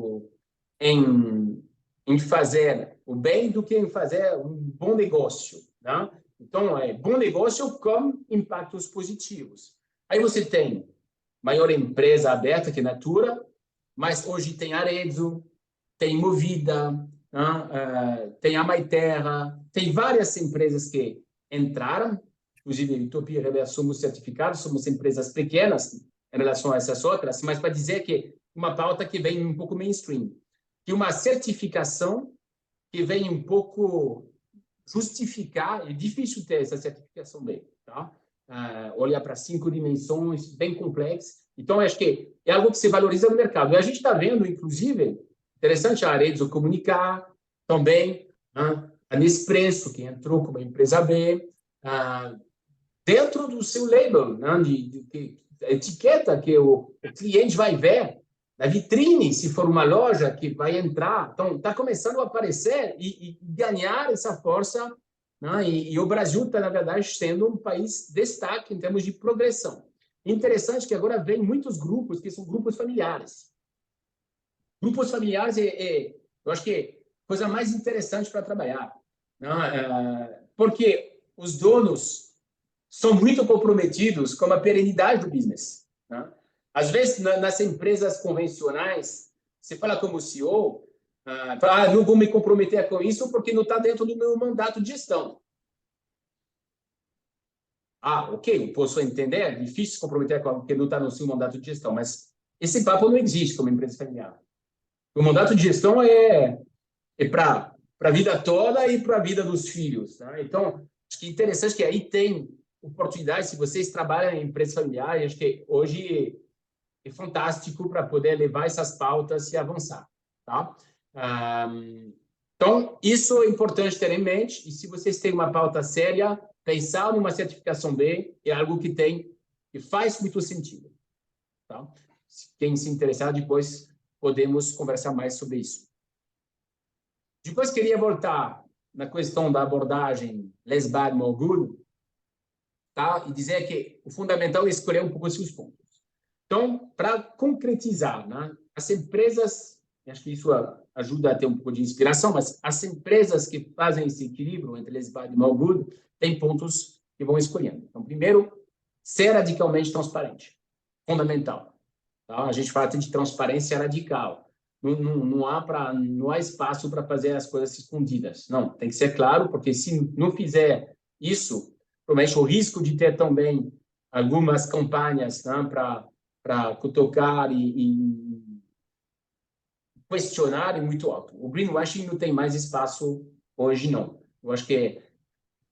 em fazer o bem do que em fazer um bom negócio, né? Então, é bom negócio com impactos positivos. Aí você tem maior empresa aberta que a Natura, mas hoje tem Arezzo, tem Movida, né? Tem a Maiterra, tem várias empresas que entraram, inclusive Utopia e Reverso somos certificados, somos empresas pequenas em relação a essas outras, mas para dizer que uma pauta que vem um pouco mainstream, que uma certificação que vem um pouco justificar, é difícil ter essa certificação bem, tá? Olhar para 5 dimensões, bem complexo. Então, acho que é algo que se valoriza no mercado. E a gente está vendo, inclusive, interessante a Arezzo comunicar também, né? A Nespresso, que entrou como empresa B, dentro do seu label, né? de etiqueta que o cliente vai ver na vitrine, se for uma loja que vai entrar. Então, está começando a aparecer e ganhar essa força, né? E o Brasil está, na verdade, sendo um país destaque em termos de progressão. Interessante que agora vem muitos grupos que são grupos familiares. Grupos familiares eu acho que é a coisa mais interessante para trabalhar, né? Porque os donos são muito comprometidos com a perenidade do business, né? Às vezes, nas empresas convencionais, você fala como CEO, fala, não vou me comprometer com isso porque não está dentro do meu mandato de gestão. Ok, eu posso entender, é difícil se comprometer com algo que não está no seu mandato de gestão, mas esse papo não existe como empresa familiar. O mandato de gestão é para a vida toda e para a vida dos filhos, tá? Então, acho que é interessante que aí tem oportunidade, se vocês trabalham em empresa familiar, acho que hoje é fantástico para poder levar essas pautas e avançar, tá? Então, isso é importante ter em mente, e se vocês têm uma pauta séria, pensar numa certificação B é algo que faz muito sentido, tá? Quem se interessar, depois podemos conversar mais sobre isso. Depois queria voltar na questão da abordagem less bad, more good, tá? E dizer que o fundamental é escolher um pouco os seus pontos. Então, para concretizar, né? As empresas, acho que isso ajuda a ter um pouco de inspiração, mas as empresas que fazem esse equilíbrio entre less bad e more good têm pontos que vão escolhendo. Então, primeiro, ser radicalmente transparente. Fundamental. Tá? A gente fala de transparência radical. Não há espaço para fazer as coisas escondidas. Não, tem que ser claro, porque se não fizer isso, promete o risco de ter também algumas campanhas, né, para cutucar e questionar é muito alto. O greenwashing não tem mais espaço hoje, não. Eu acho que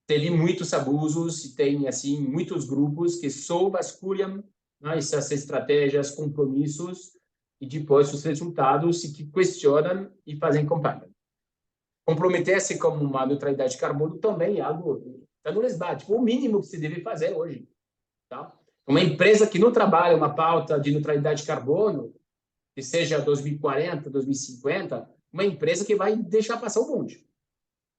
teve muitos abusos e tem assim muitos grupos que só vasculham, né, essas estratégias, compromissos, e depois os resultados se questionam e fazem campanha. Comprometer-se com uma neutralidade de carbono também é algo está no resbate, o mínimo que se deve fazer hoje, tá? Uma empresa que não trabalha uma pauta de neutralidade de carbono, que seja 2040, 2050, uma empresa que vai deixar passar o bonde,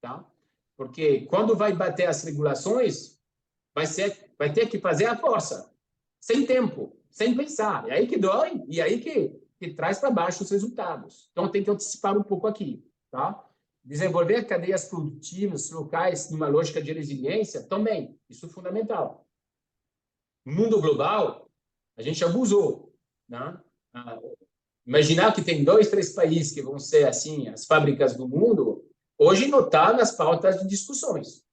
tá? Porque quando vai bater as regulações, vai ter que fazer a força, sem tempo, sem pensar. É aí que dói e aí que traz para baixo os resultados. Então, tem que antecipar um pouco aqui, tá? Desenvolver cadeias produtivas locais numa lógica de resiliência também, isso é fundamental. No mundo global, a gente abusou, né? Imaginar que tem 2, 3 países que vão ser assim as fábricas do mundo, hoje não está nas pautas de discussões.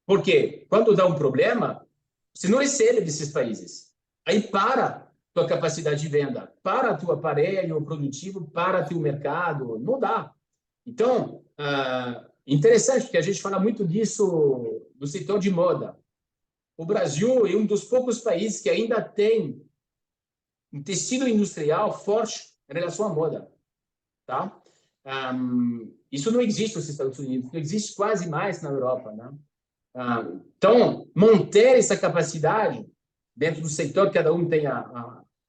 Porque quando dá um problema, você não recebe desses países. Aí para tua capacidade de venda, para teu aparelho produtivo, para teu mercado, não dá. Então, interessante, porque a gente fala muito disso do setor de moda. o Brasil é um dos poucos países que ainda tem um tecido industrial forte em relação à moda, tá? Isso não existe nos Estados Unidos, não existe quase mais na Europa, né? Então, manter essa capacidade dentro do setor, cada um tem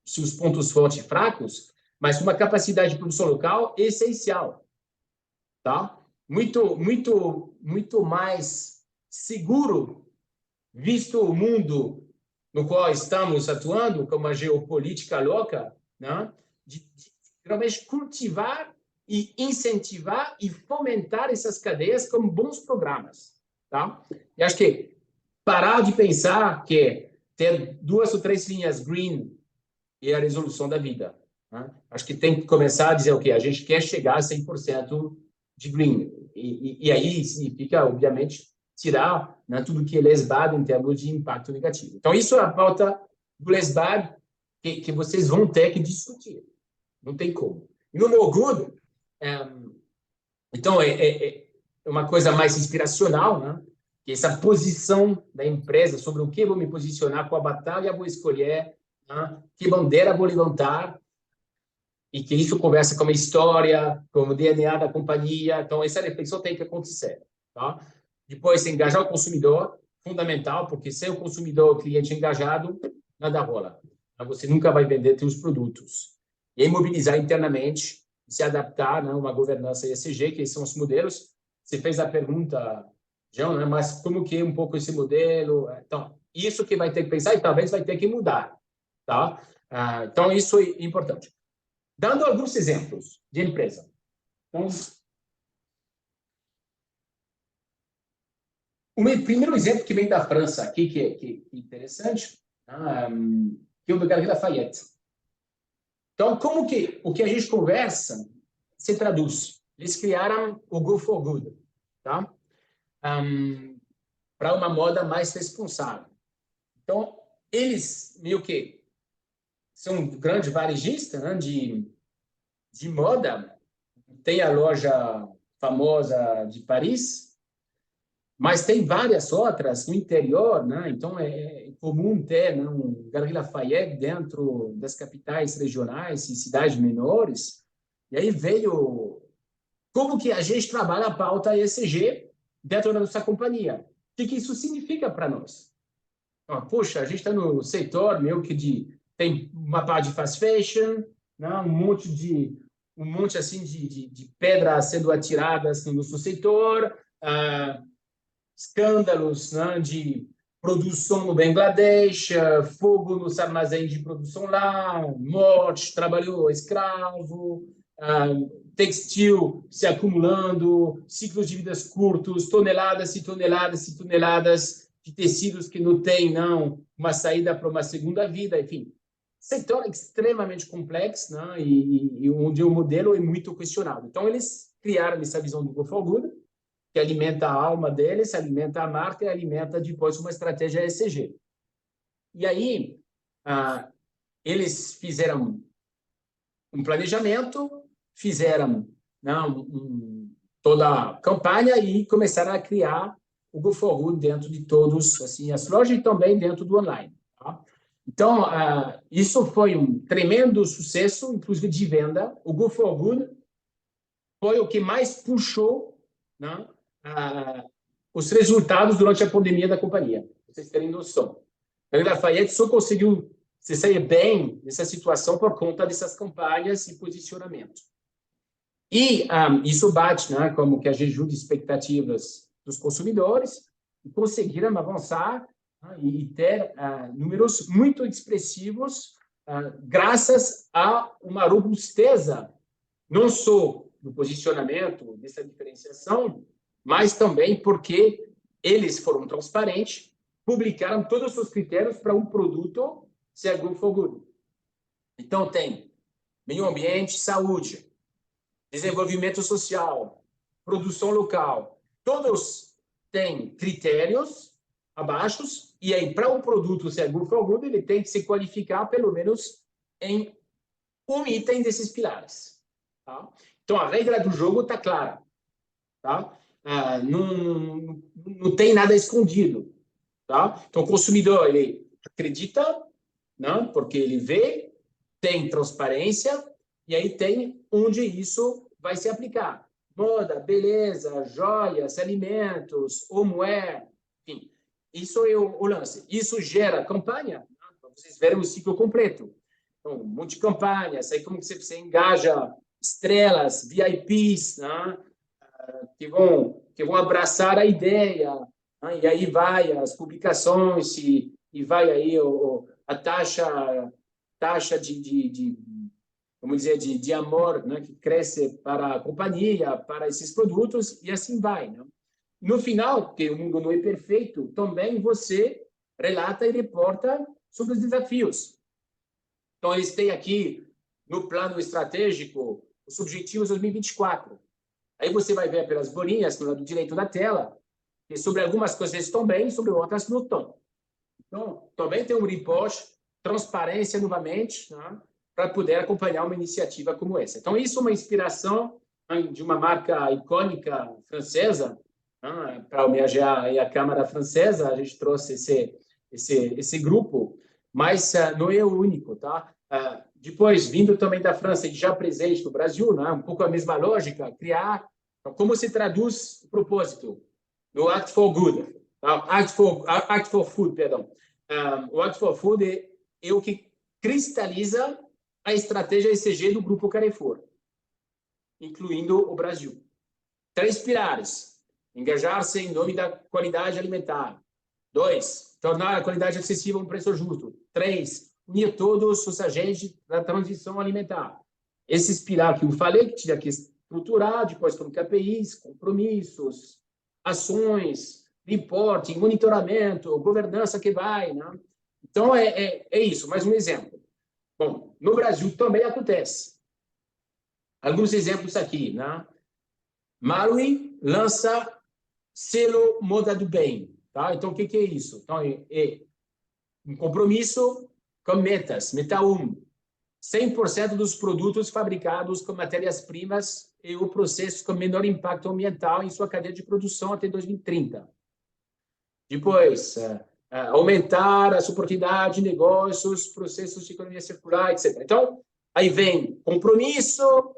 seus pontos fortes e fracos, mas uma capacidade de produção local é essencial, tá? Muito mais seguro, visto o mundo no qual estamos atuando, como a geopolítica louca, né? de realmente cultivar e incentivar e fomentar essas cadeias com bons programas, tá? E acho que parar de pensar que ter 2 ou 3 linhas green é a resolução da vida, né? Acho que tem que começar a dizer o quê? A gente quer chegar a 100% de green. E aí significa, obviamente, tirar, né, tudo que é lesbado em termos de impacto negativo. Então, isso é a pauta do lesbado que vocês vão ter que discutir. Não tem como. E no More Good, então, é uma coisa mais inspiracional, né? Que essa posição da empresa sobre o que vou me posicionar, qual a batalha vou escolher, né? Que bandeira vou levantar, e que isso conversa com a história, com o DNA da companhia. Então, essa reflexão tem que acontecer, tá? Depois, engajar o consumidor, fundamental, porque sem o consumidor, o cliente engajado, nada rola. Você nunca vai vender seus produtos. E aí, mobilizar internamente, se adaptar, né, uma governança ESG, que são os modelos. Você fez a pergunta, João, né, mas como que é um pouco esse modelo? Então, isso que vai ter que pensar e talvez vai ter que mudar, tá? Então, isso é importante. Dando alguns exemplos de empresa. Então, o primeiro exemplo que vem da França aqui, que é interessante, que é o do Galeries Lafayette. Então, como que o que a gente conversa se traduz? Eles criaram o Go for Good, tá? Para uma moda mais responsável. Então, eles meio que são um grande varejista, né, de moda. Tem a loja famosa de Paris, mas tem várias outras no interior, né? Então é comum ter, né, um Galeries Lafayette dentro das capitais regionais e cidades menores. E aí veio como que a gente trabalha a pauta ESG dentro da nossa companhia. O que isso significa para nós? Poxa, a gente está no setor meio que tem uma parte de fast fashion, né? um monte assim de pedras sendo atiradas no nosso setor, escândalos, né, de produção no Bangladesh, fogo nos armazéns de produção lá, morte, trabalho escravo, textil se acumulando, ciclos de vidas curtos, toneladas e toneladas e toneladas de tecidos que não têm uma saída para uma segunda vida, enfim. Setor extremamente complexo, né, e onde o modelo é muito questionado. Então, eles criaram essa visão do Go for Good, que alimenta a alma deles, alimenta a marca e alimenta depois uma estratégia ESG. E aí, eles fizeram um planejamento, fizeram toda a campanha e começaram a criar o Go for Good dentro de todos assim, as lojas e também dentro do online. Tá? Então, isso foi um tremendo sucesso, inclusive de venda. O Go for Good foi o que mais puxou, né, os resultados durante a pandemia da companhia. Vocês terem noção. A Lafayette só conseguiu se sair bem nessa situação por conta dessas campanhas e posicionamento. E isso bate, né, como que a gente ajuda expectativas dos consumidores e conseguiram avançar, né, e ter números muito expressivos graças a uma robusteza, não só do posicionamento, dessa diferenciação, mas também porque eles foram transparentes, publicaram todos os critérios para um produto ser Go for Good. Então, tem meio ambiente, saúde, desenvolvimento social, produção local. Todos têm critérios abaixo, e aí, para um produto ser Go for Good, ele tem que se qualificar, pelo menos, em um item desses pilares. Tá? Então, a regra do jogo está clara. Tá? Não tem nada escondido. tá? Então, o consumidor, ele acredita, não? Porque ele vê, tem transparência, e aí tem onde isso vai se aplicar. Moda, beleza, joias, alimentos, homeware, enfim. Isso é o lance. Isso gera campanha, para vocês verem o ciclo completo. Então, um monte de campanhas, aí como você engaja estrelas, VIPs, né? que vão abraçar a ideia, né? E aí vai as publicações e vai aí a taxa de vamos dizer, de amor, né, que cresce para a companhia, para esses produtos, e assim vai. Né? No final, porque o mundo não é perfeito, também você relata e reporta sobre os desafios. Então, eles têm aqui, no plano estratégico, os objetivos 2024. Aí você vai ver pelas bolinhas do lado direito da tela, que sobre algumas coisas estão bem, sobre outras não estão. Então, também tem um report, transparência novamente, né, para poder acompanhar uma iniciativa como essa. Então, isso é uma inspiração, né, de uma marca icônica francesa, né, para homenagear a Câmara Francesa, a gente trouxe esse grupo, mas não é o único, tá? Depois, vindo também da França e já presente no Brasil, né, um pouco a mesma lógica, criar. Então, como se traduz o propósito? No Act for Good, Act for Food, perdão. O Act for Food é o que cristaliza a estratégia ESG do Grupo Carrefour, incluindo o Brasil. 3 pilares. Engajar-se em nome da qualidade alimentar. 2. Tornar a qualidade acessível a um preço justo. 3. Unir todos os agentes da transição alimentar. Esses pilares que eu falei, que tinha que estruturar, depois com KPIs, compromissos, ações, reporting, monitoramento, governança que vai. Né? Então, é isso. Mais um exemplo. Bom, no Brasil também acontece. Alguns exemplos aqui. Né? Marui lança selo Moda do Bem. Tá? Então, o que é isso? Então, é um compromisso com metas. Meta 1. 100% dos produtos fabricados com matérias-primas e o processo com menor impacto ambiental em sua cadeia de produção até 2030. Depois, aumentar a oportunidade de negócios, processos de economia circular, etc. Então, aí vem compromisso,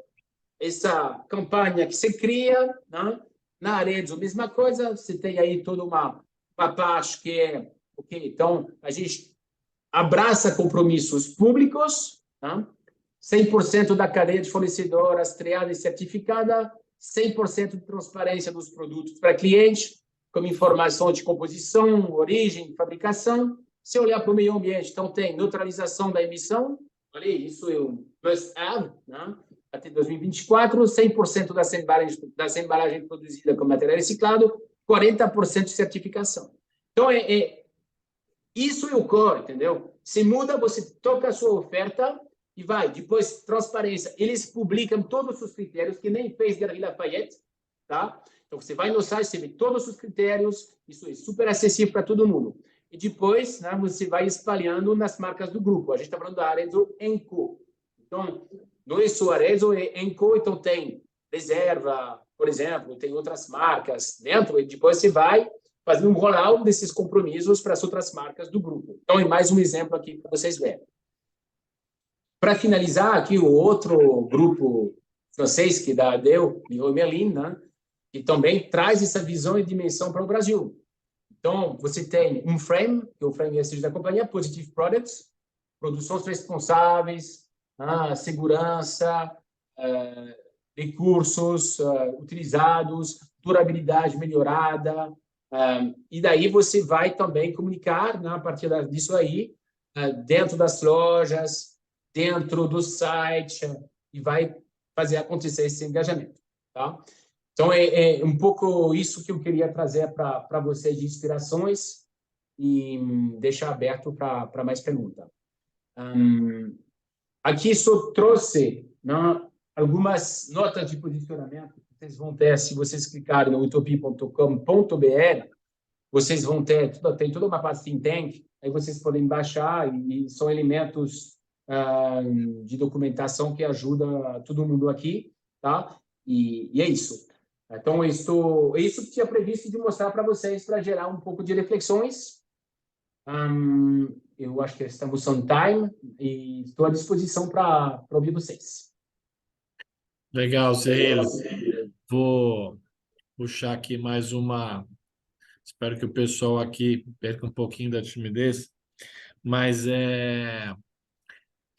essa campanha que se cria, né? Na Arezzo, a mesma coisa, você tem aí toda uma parte que é, ok, então, a gente abraça compromissos públicos, né? 100% da cadeia de fornecedor rastreada e certificada, 100% de transparência dos produtos para cliente, como informação de composição, origem, fabricação. Se olhar para o meio ambiente, então tem neutralização da emissão, olha, isso é um must-have, né? Até 2024, 100% das embalagens produzidas com material reciclado, 40% de certificação. Então, isso é o core, entendeu? Se muda, você toca a sua oferta e vai. Depois, transparência. Eles publicam todos os critérios, que nem fez Galeries Lafayette, tá? Então, você vai no site, você vê todos os critérios, isso é super acessível para todo mundo. E depois, né, você vai espalhando nas marcas do grupo. A gente está falando da Arezzo & Co. Então, não é só Arezzo, é & Co, então tem Reserva, por exemplo, tem outras marcas dentro, e depois você vai fazendo um rollout desses compromissos para as outras marcas do grupo. Então, é mais um exemplo aqui para vocês verem. Para finalizar, aqui o outro grupo francês que dá deu, Leroy Merlin, né, que também traz essa visão e dimensão para o Brasil. Então, você tem um frame, que é o frame ESG da companhia, Positive Products, produções responsáveis, segurança, recursos utilizados, durabilidade melhorada, e daí você vai também comunicar, né, a partir disso aí, dentro das lojas, dentro do site, e vai fazer acontecer esse engajamento. Tá? Então, é um pouco isso que eu queria trazer para vocês de inspirações e deixar aberto para mais perguntas. Aqui só trouxe, né, algumas notas de posicionamento que vocês vão ter, se vocês clicarem no utopia.com.br, vocês vão ter, tem toda uma parte think tank, aí vocês podem baixar e são elementos de documentação que ajuda todo mundo aqui, tá? E é isso. Então, isso que tinha previsto de mostrar para vocês, para gerar um pouco de reflexões. Eu acho que estamos on time e estou à disposição para ouvir vocês. Legal, Cyril. Vou puxar aqui mais uma. Espero que o pessoal aqui perca um pouquinho da timidez, mas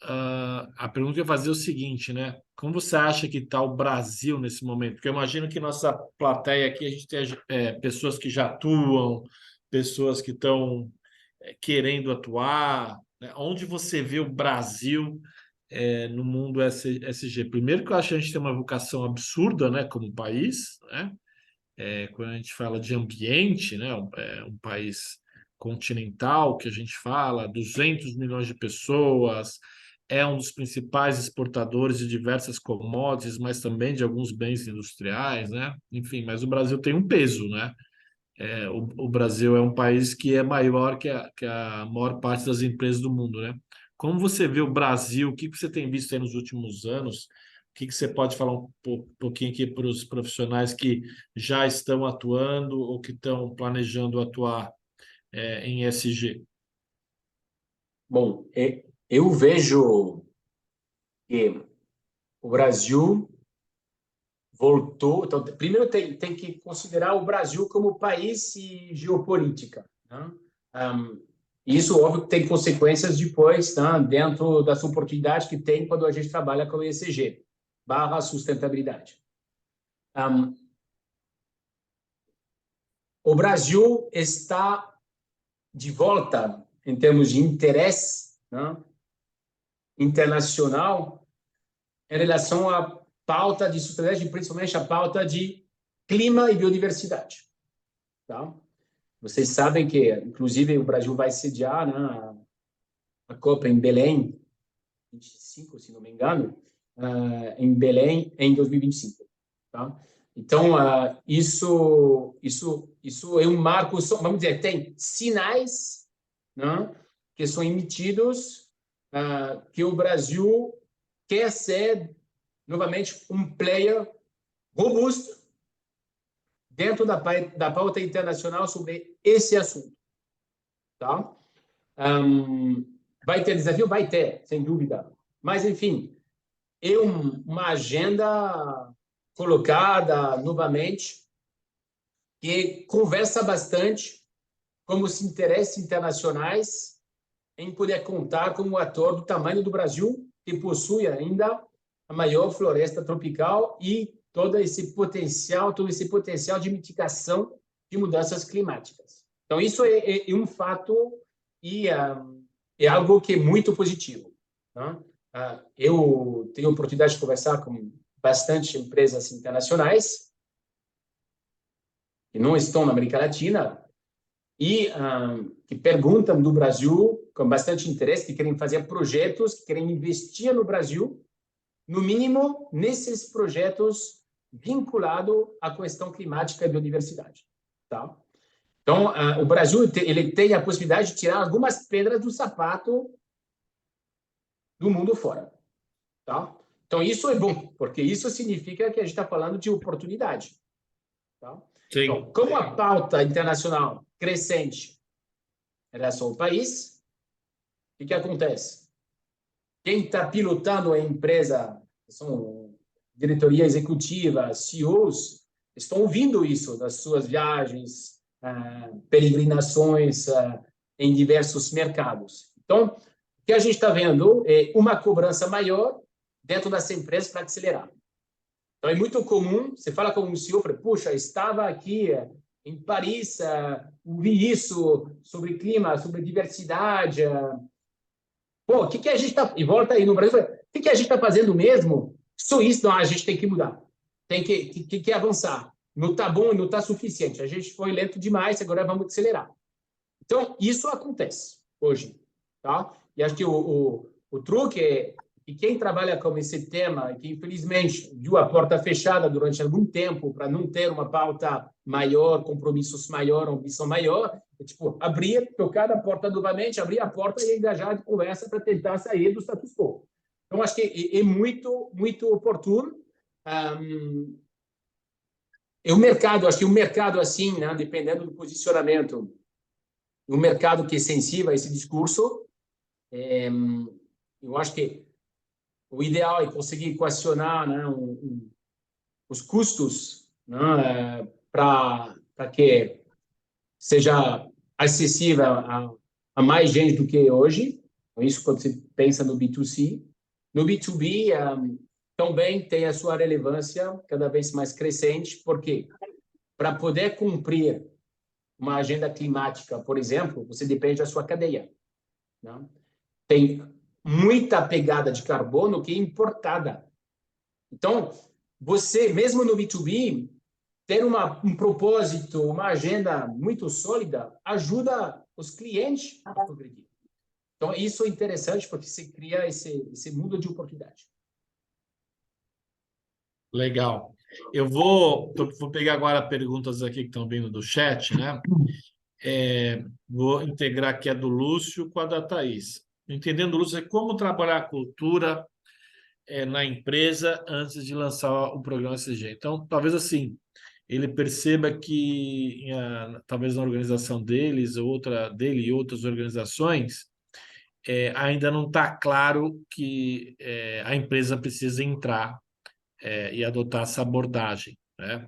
a pergunta que eu ia fazer é o seguinte, né? Como você acha que está o Brasil nesse momento? Porque eu imagino que nossa plateia aqui, a gente tem pessoas que já atuam, pessoas que estão querendo atuar, né? Onde você vê o Brasil no mundo SG? Primeiro que eu acho que a gente tem uma vocação absurda, né, como país, né? Quando a gente fala de ambiente, né, um país continental que a gente fala, 200 milhões de pessoas, é um dos principais exportadores de diversas commodities, mas também de alguns bens industriais, né? Enfim, mas o Brasil tem um peso, né? O Brasil é um país que é maior que a maior parte das empresas do mundo, né? Como você vê o Brasil? O que você tem visto aí nos últimos anos? O que você pode falar pouquinho aqui para os profissionais que já estão atuando ou que estão planejando atuar em SG? Bom, eu vejo que o Brasil voltou. Então, primeiro tem que considerar o Brasil como país e geopolítica, né? Isso, óbvio, tem consequências depois, né, dentro das oportunidades que tem quando a gente trabalha com o ESG, barra sustentabilidade. O Brasil está de volta em termos de interesse, né, internacional em relação à pauta de sustentabilidade, principalmente a pauta de clima e biodiversidade. Tá? Vocês sabem que, inclusive, o Brasil vai sediar, né, a Copa em Belém, 25, se não me engano, em Belém em 2025. Tá? Então, isso é um marco, vamos dizer, tem sinais, né, que são emitidos que o Brasil quer ser, novamente, um player robusto dentro da pauta internacional sobre esse assunto. Tá? Vai ter desafio? Vai ter, sem dúvida. Mas, enfim, é uma agenda colocada novamente que conversa bastante com os interesses internacionais em poder contar com um ator do tamanho do Brasil, que possui ainda a maior floresta tropical e todo esse potencial de mitigação de mudanças climáticas. Então, isso é um fato e é algo que é muito positivo. Né? Eu tenho a oportunidade de conversar com bastante empresas internacionais que não estão na América Latina e que perguntam do Brasil com bastante interesse, que querem fazer projetos, que querem investir no Brasil, no mínimo nesses projetos vinculados à questão climática e biodiversidade. Tá? Então, o Brasil ele tem a possibilidade de tirar algumas pedras do sapato do mundo fora. Tá? Então, isso é bom, porque isso significa que a gente está falando de oportunidade. Tá? Então, como a pauta internacional crescente em relação ao país, o que acontece? Quem está pilotando a empresa, são diretoria executiva, CEOs, estão ouvindo isso das suas viagens, peregrinações em diversos mercados. Então, o que a gente está vendo é uma cobrança maior dentro dessa empresa para acelerar. Então, é muito comum, você fala com um CEO, puxa, estava aqui em Paris, ouvi isso sobre clima, sobre diversidade. Pô, o que a gente está... E volta aí no Brasil, o que a gente está fazendo mesmo? Só isso, não, a gente tem que mudar. Tem que avançar. Não está bom e não está suficiente. A gente foi lento demais, agora vamos acelerar. Então, isso acontece hoje. Tá? E acho que o truque é que quem trabalha com esse tema, que infelizmente viu a porta fechada durante algum tempo para não ter uma pauta maior, compromissos maior, ambição maior, é tipo abrir, tocar a porta novamente, abrir a porta e engajar de conversa para tentar sair do status quo. Então, acho que é muito, muito oportuno. É o mercado, acho que o mercado assim, né, dependendo do posicionamento um mercado que é sensível a esse discurso, eu acho que o ideal é conseguir equacionar, né, os custos, né, para que seja acessível a mais gente do que hoje. Isso quando você pensa no B2C. No B2B, também tem a sua relevância cada vez mais crescente, porque para poder cumprir uma agenda climática, por exemplo, você depende da sua cadeia, né? Tem muita pegada de carbono que é importada. Então, você, mesmo no B2B, ter um propósito, uma agenda muito sólida, ajuda os clientes a progredir. Então, isso é interessante porque você cria esse mundo de oportunidade. Legal. Vou pegar agora perguntas aqui que estão vindo do chat, né? Vou integrar aqui a do Lúcio com a da Thaís. Entendendo, Lúcio, é como trabalhar a cultura na empresa antes de lançar o programa SG. Então, talvez assim, ele perceba que talvez na organização dele e outras organizações, ainda não está claro que a empresa precisa entrar e adotar essa abordagem, né?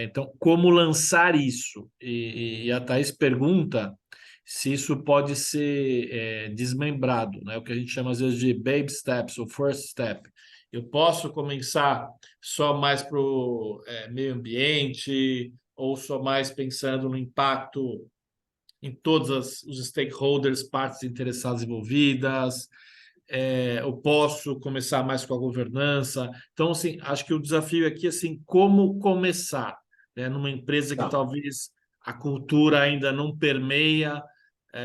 Então, como lançar isso? E a Thaís pergunta se isso pode ser desmembrado, né? O que a gente chama às vezes de baby steps ou first step. Eu posso começar só mais para o meio ambiente ou só mais pensando no impacto em todos os stakeholders, partes interessadas envolvidas. Eu posso começar mais com a governança. Então, assim, acho que o desafio aqui é assim, como começar, né? Numa empresa que talvez a cultura ainda não permeia,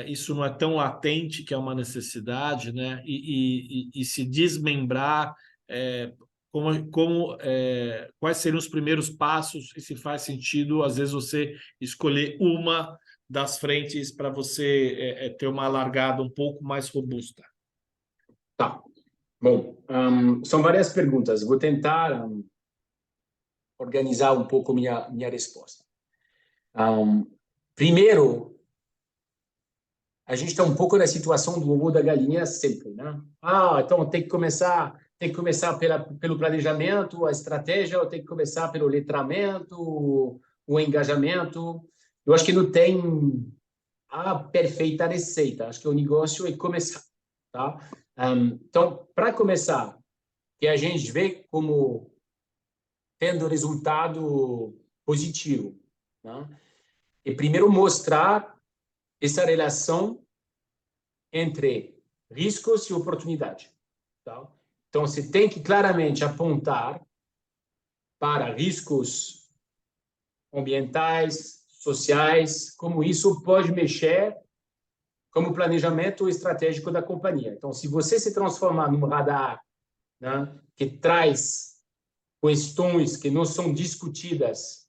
isso não é tão latente que é uma necessidade, né? E se desmembrar, quais seriam os primeiros passos e se faz sentido, às vezes, você escolher uma das frentes para você ter uma largada um pouco mais robusta. Tá. Bom, são várias perguntas. Vou tentar organizar um pouco minha resposta. Primeiro, a gente está um pouco na situação do ovo da galinha sempre, né? Então tem que começar pelo planejamento, a estratégia, ou tem que começar pelo letramento, o engajamento. Eu acho que não tem a perfeita receita. Acho que o negócio é começar, tá? Então, para começar, que a gente vê como tendo resultado positivo, né? E primeiro mostrar essa relação entre riscos e oportunidade, tá? Então, você tem que claramente apontar para riscos ambientais, sociais, como isso pode mexer como planejamento estratégico da companhia. Então, se você se transformar num radar, né, que traz questões que não são discutidas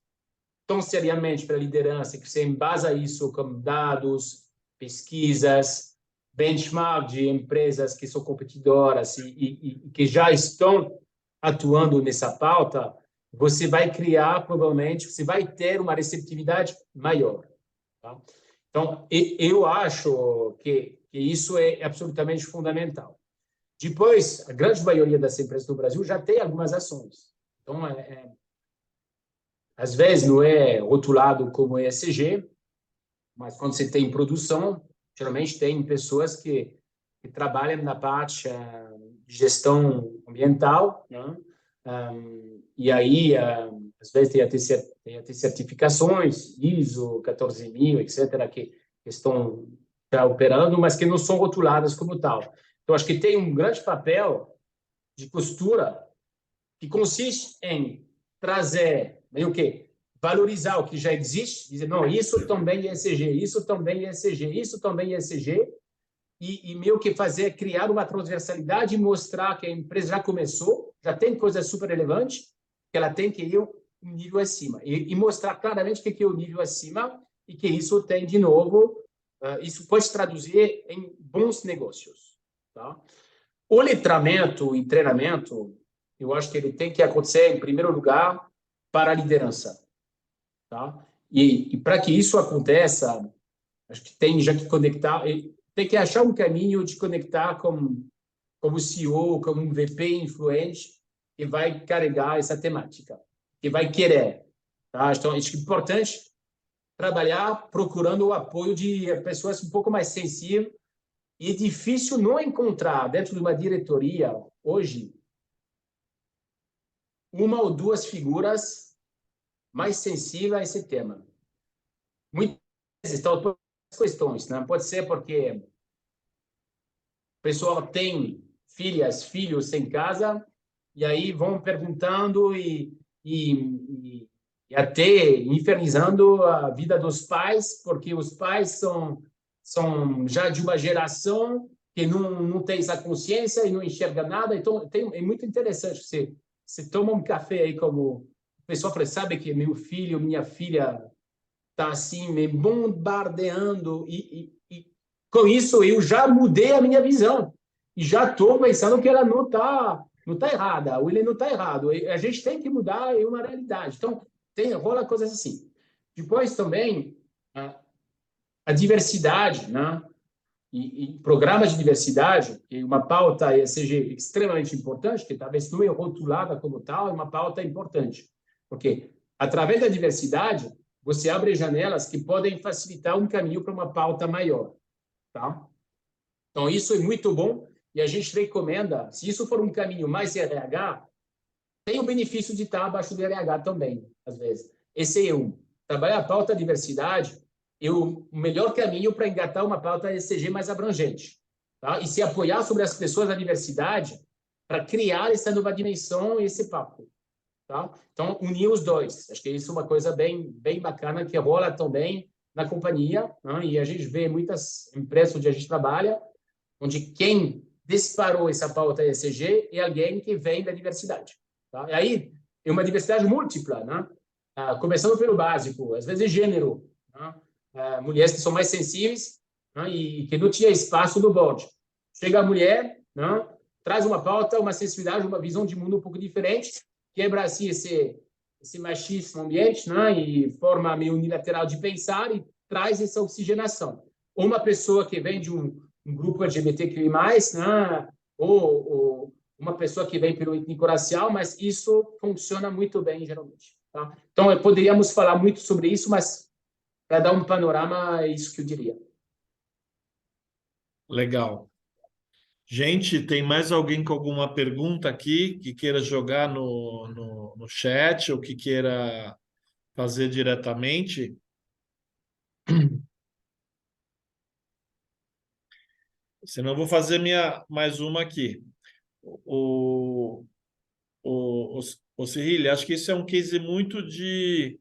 tão seriamente pela liderança, que você embasa isso com dados, pesquisas, benchmark de empresas que são competidoras e que já estão atuando nessa pauta, você vai criar, provavelmente, você vai ter uma receptividade maior. Tá? Então, eu acho que isso é absolutamente fundamental. Depois, a grande maioria das empresas do Brasil já tem algumas ações. Então, às vezes não é rotulado como ESG, mas quando você tem produção, geralmente tem pessoas que trabalham na parte de gestão ambiental, né? E aí, às vezes, tem até certificações, ISO 14000, etc., que estão já operando, mas que não são rotuladas como tal. Então, acho que tem um grande papel de costura que consiste em trazer, meio que, valorizar o que já existe, dizer, não, isso também é ESG, isso também é ESG, isso também é ESG, e meio que criar uma transversalidade e mostrar que a empresa já começou, já tem coisa super relevante, que ela tem que ir um nível acima. E mostrar claramente o que é o nível acima e que isso tem, de novo, isso pode se traduzir em bons negócios. Tá? O letramento e treinamento, eu acho que ele tem que acontecer, em primeiro lugar, para a liderança. Tá? E para que isso aconteça, Acho que tem já que conectar, tem que achar um caminho de conectar como CEO, como um VP influente que vai carregar essa temática, que vai querer. Tá? Então, acho que é importante trabalhar procurando o apoio de pessoas um pouco mais sensíveis e é difícil não encontrar dentro de uma diretoria, hoje, uma ou duas figuras mais sensíveis a esse tema. Muitas vezes estão todas as questões, né? Pode ser porque o pessoal tem filhas, filhos em casa, e aí vão perguntando e até infernizando a vida dos pais, porque os pais são já de uma geração que não tem essa consciência e não enxerga nada. Então, é muito interessante. Você toma um café aí como o pessoal fala, sabe que meu filho, minha filha está assim, me bombardeando e com isso eu já mudei a minha visão e já estou pensando que ela não tá errada, ou ele não está errado. A gente tem que mudar uma realidade. Então, rola coisas assim. Depois também a diversidade, né? E programas de diversidade, que uma pauta seja extremamente importante, que talvez não é rotulada como tal, é uma pauta importante. Porque, através da diversidade, você abre janelas que podem facilitar um caminho para uma pauta maior. Tá? Então, isso é muito bom e a gente recomenda, se isso for um caminho mais RH, tem o benefício de estar abaixo do RH também, às vezes. Esse é um. Trabalhar a pauta diversidade é o melhor caminho para engatar uma pauta ESG mais abrangente. Tá? E se apoiar sobre as pessoas da diversidade para criar essa nova dimensão e esse papo. Tá? Então, unir os dois. Acho que isso é uma coisa bem bacana que rola também na companhia. Né? E a gente vê muitas empresas onde a gente trabalha, onde quem disparou essa pauta ESG é alguém que vem da diversidade. Tá? E aí, é uma diversidade múltipla, né? Começando pelo básico, às vezes gênero, né? Mulheres que são mais sensíveis, né? E que não tinha espaço no board. Chega a mulher, né? Traz uma pauta, uma sensibilidade, uma visão de mundo um pouco diferente, quebra assim esse machismo ambiente, né? E forma meio unilateral de pensar e traz essa oxigenação. Ou uma pessoa que vem de um grupo LGBTQI+, né? Ou uma pessoa que vem pelo étnico-racial, mas isso funciona muito bem, geralmente. Tá? Então, poderíamos falar muito sobre isso, mas para dar um panorama, é isso que eu diria. Legal. Gente, tem mais alguém com alguma pergunta aqui que queira jogar no chat ou que queira fazer diretamente? Senão eu vou fazer mais uma aqui. O, o, o, o Cyril, acho que isso é um case muito de...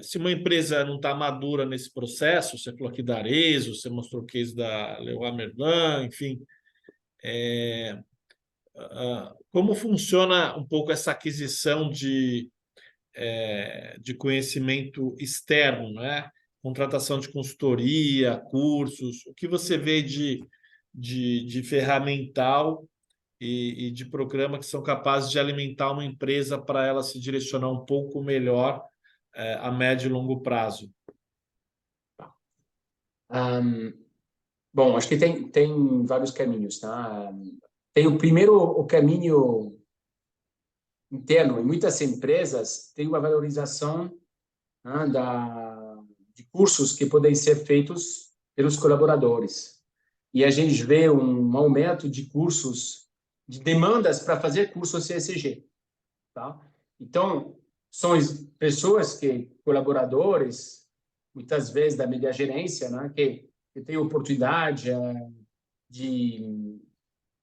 se uma empresa não está madura nesse processo, você falou aqui da Arezzo, você mostrou o case da Leroy Merlin, enfim, como funciona um pouco essa aquisição de conhecimento externo, né? Contratação de consultoria, cursos, o que você vê de ferramental e de programa que são capazes de alimentar uma empresa para ela se direcionar um pouco melhor a médio e longo prazo? Bom, acho que tem vários caminhos, tá? Tem o primeiro, o caminho interno. Em muitas empresas tem uma valorização, né, de cursos que podem ser feitos pelos colaboradores. E a gente vê um aumento de cursos, de demandas para fazer cursos CSG. Tá? Então, são pessoas colaboradores, muitas vezes da media gerência, né, que têm oportunidade de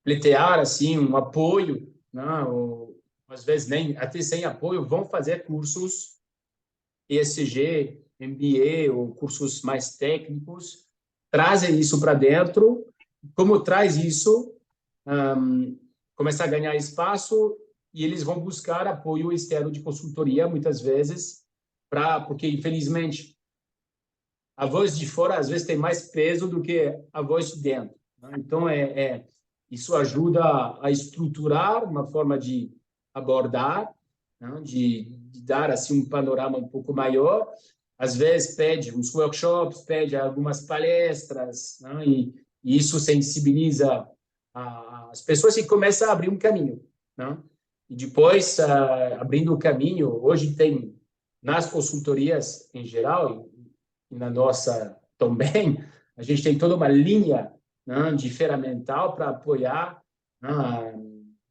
pleitear assim, um apoio, né, ou, às vezes nem até sem apoio, vão fazer cursos ESG, MBA ou cursos mais técnicos, trazem isso para dentro. Como traz isso, começa a ganhar espaço e eles vão buscar apoio externo de consultoria, muitas vezes, porque, infelizmente, a voz de fora, às vezes, tem mais peso do que a voz de dentro. Né? Então, isso ajuda a estruturar uma forma de abordar, né? de dar assim um panorama um pouco maior às vezes pede uns workshops, pede algumas palestras, né? E isso sensibiliza as pessoas e começa a abrir um caminho, né? E depois, abrindo o caminho, hoje tem, nas consultorias em geral, e na nossa também, a gente tem toda uma linha, né, de ferramental para apoiar, né,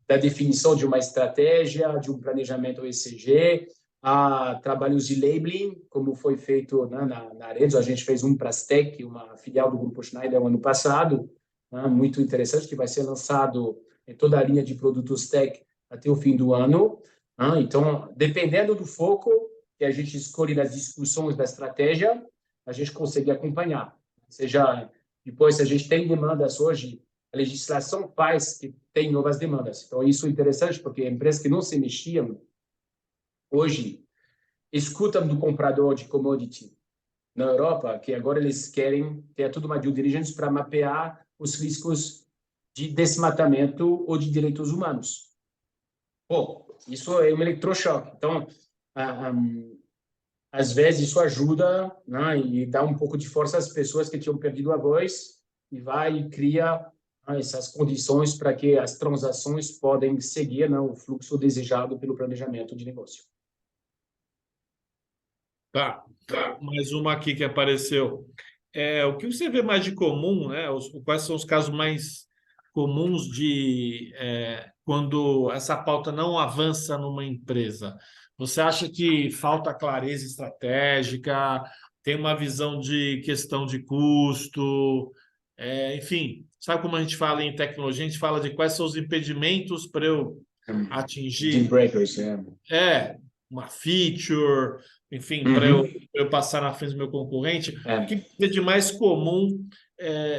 da definição de uma estratégia, de um planejamento ESG, a trabalhos de labeling, como foi feito, né, na Arezzo. A gente fez um para a Stec, uma filial do Grupo Schneider, no ano passado, né, muito interessante, que vai ser lançado em toda a linha de produtos Tech até o fim do ano. Né? Então, dependendo do foco que a gente escolhe nas discussões da estratégia, a gente consegue acompanhar. Seja, depois, se a gente tem demandas hoje, a legislação faz que tem novas demandas. Então, isso é interessante, porque empresas que não se mexiam, hoje, escutam do comprador de commodity na Europa, que agora eles querem ter toda uma due diligence para mapear os riscos de desmatamento ou de direitos humanos. Pô, isso é um eletrochoque. Então, às vezes isso ajuda, né, e dá um pouco de força às pessoas que tinham perdido a voz e vai e cria, né, essas condições para que as transações podem seguir, né, o fluxo desejado pelo planejamento de negócio. Tá. Mais uma aqui que apareceu. O que você vê mais de comum, né? Quais são os casos mais comuns de quando essa pauta não avança numa empresa? Você acha que falta clareza estratégica, tem uma visão de questão de custo, enfim, sabe como a gente fala em tecnologia? A gente fala de quais são os impedimentos para eu Deal atingir breakers, uma feature, enfim, para Uhum. eu passar na frente do meu concorrente. O É. que é de mais comum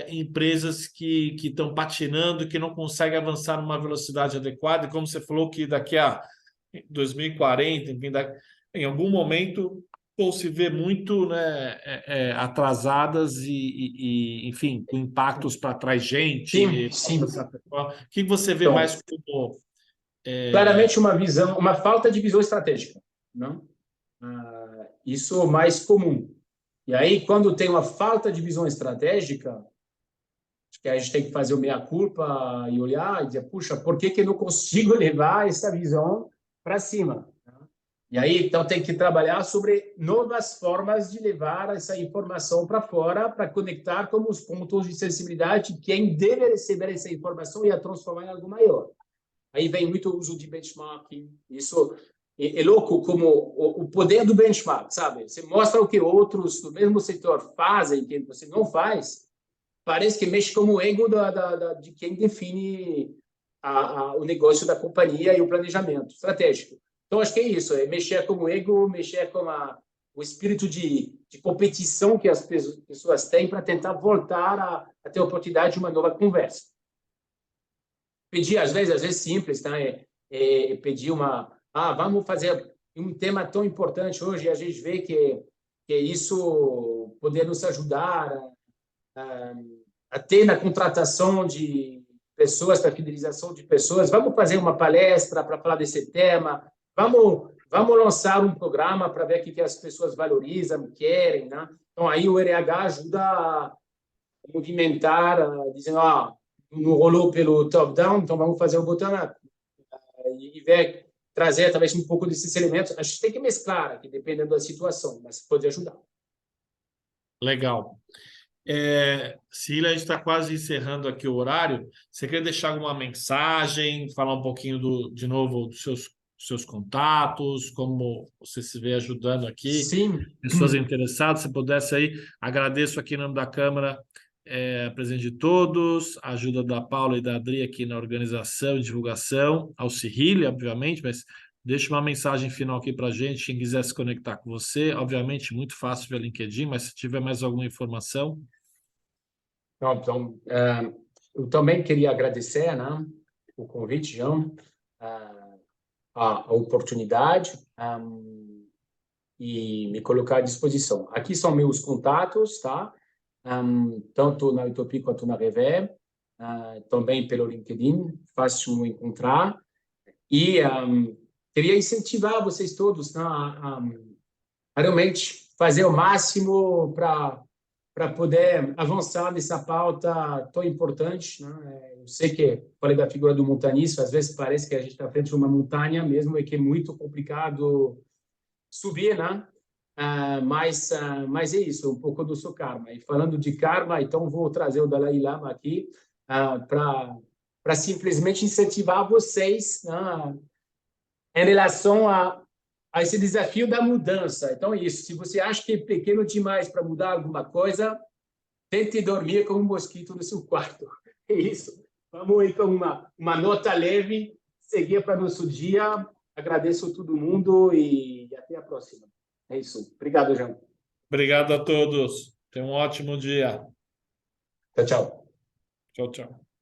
em empresas que estão patinando, que não conseguem avançar numa velocidade adequada? E como você falou que daqui a 2040, enfim, em algum momento, vão se ver muito, né, atrasadas enfim, com impactos para trás Sim, gente. sim. O que você vê Então, mais como claramente uma visão, uma falta de visão estratégica, não? Isso é o mais comum. E aí, quando tem uma falta de visão estratégica, acho que a gente tem que fazer o meia-culpa e olhar e dizer, puxa, por que eu não consigo levar essa visão para cima? E aí, então, tem que trabalhar sobre novas formas de levar essa informação para fora, para conectar com os pontos de sensibilidade de quem deve receber essa informação e a transformar em algo maior. Aí vem muito o uso de benchmarking. Isso é louco como o poder do benchmark, sabe? Você mostra o que outros do mesmo setor fazem, que você não faz, parece que mexe com o ego de quem define o negócio da companhia e o planejamento estratégico. Então, acho que é isso, é mexer com o ego, mexer com o espírito de competição que as pessoas têm para tentar voltar a ter a oportunidade de uma nova conversa. Pedir, às vezes simples, tá? Pedir vamos fazer um tema tão importante hoje, e a gente vê que isso poder nos ajudar a ter na contratação de pessoas, para fidelização de pessoas. Vamos fazer uma palestra para falar desse tema, vamos lançar um programa para ver o que as pessoas valorizam, querem, né? Então, aí o RH ajuda a movimentar, dizendo, não rolou pelo top-down, então vamos fazer o bottom-up. E ver, trazer talvez um pouco desses elementos. A gente tem que mesclar aqui, dependendo da situação, mas pode ajudar. Legal. Cília, a gente está quase encerrando aqui o horário. Você quer deixar alguma mensagem, falar um pouquinho de novo dos seus contatos, como você se vê ajudando aqui, Sim. pessoas interessadas, se pudesse aí, agradeço aqui em nome da Câmara a presença de todos, a ajuda da Paula e da Adri aqui na organização e divulgação, ao Cyrille, obviamente, mas deixa uma mensagem final aqui para a gente, quem quiser se conectar com você, obviamente muito fácil via LinkedIn, mas se tiver mais alguma informação. Então, eu também queria agradecer, né, o convite, João, a oportunidade e me colocar à disposição. Aqui são meus contatos, tá? Tanto na Utopia quanto na Rever, também pelo LinkedIn, fácil encontrar. E queria incentivar vocês todos, né, a realmente fazer o máximo para poder avançar nessa pauta tão importante, né? Eu sei que falei da figura do montanhista, às vezes parece que a gente está frente a uma montanha mesmo, e que é muito complicado subir, né? Mas é isso, um pouco do seu karma. E falando de karma, então vou trazer o Dalai Lama aqui para simplesmente incentivar vocês, né, em relação a esse desafio da mudança. Então, é isso. Se você acha que é pequeno demais para mudar alguma coisa, tente dormir com um mosquito no seu quarto. É isso. Vamos ir com uma nota leve, seguir para nosso dia. Agradeço a todo mundo e até a próxima. É isso. Obrigado, João. Obrigado a todos. Tenham um ótimo dia. Tchau, tchau. Tchau, tchau.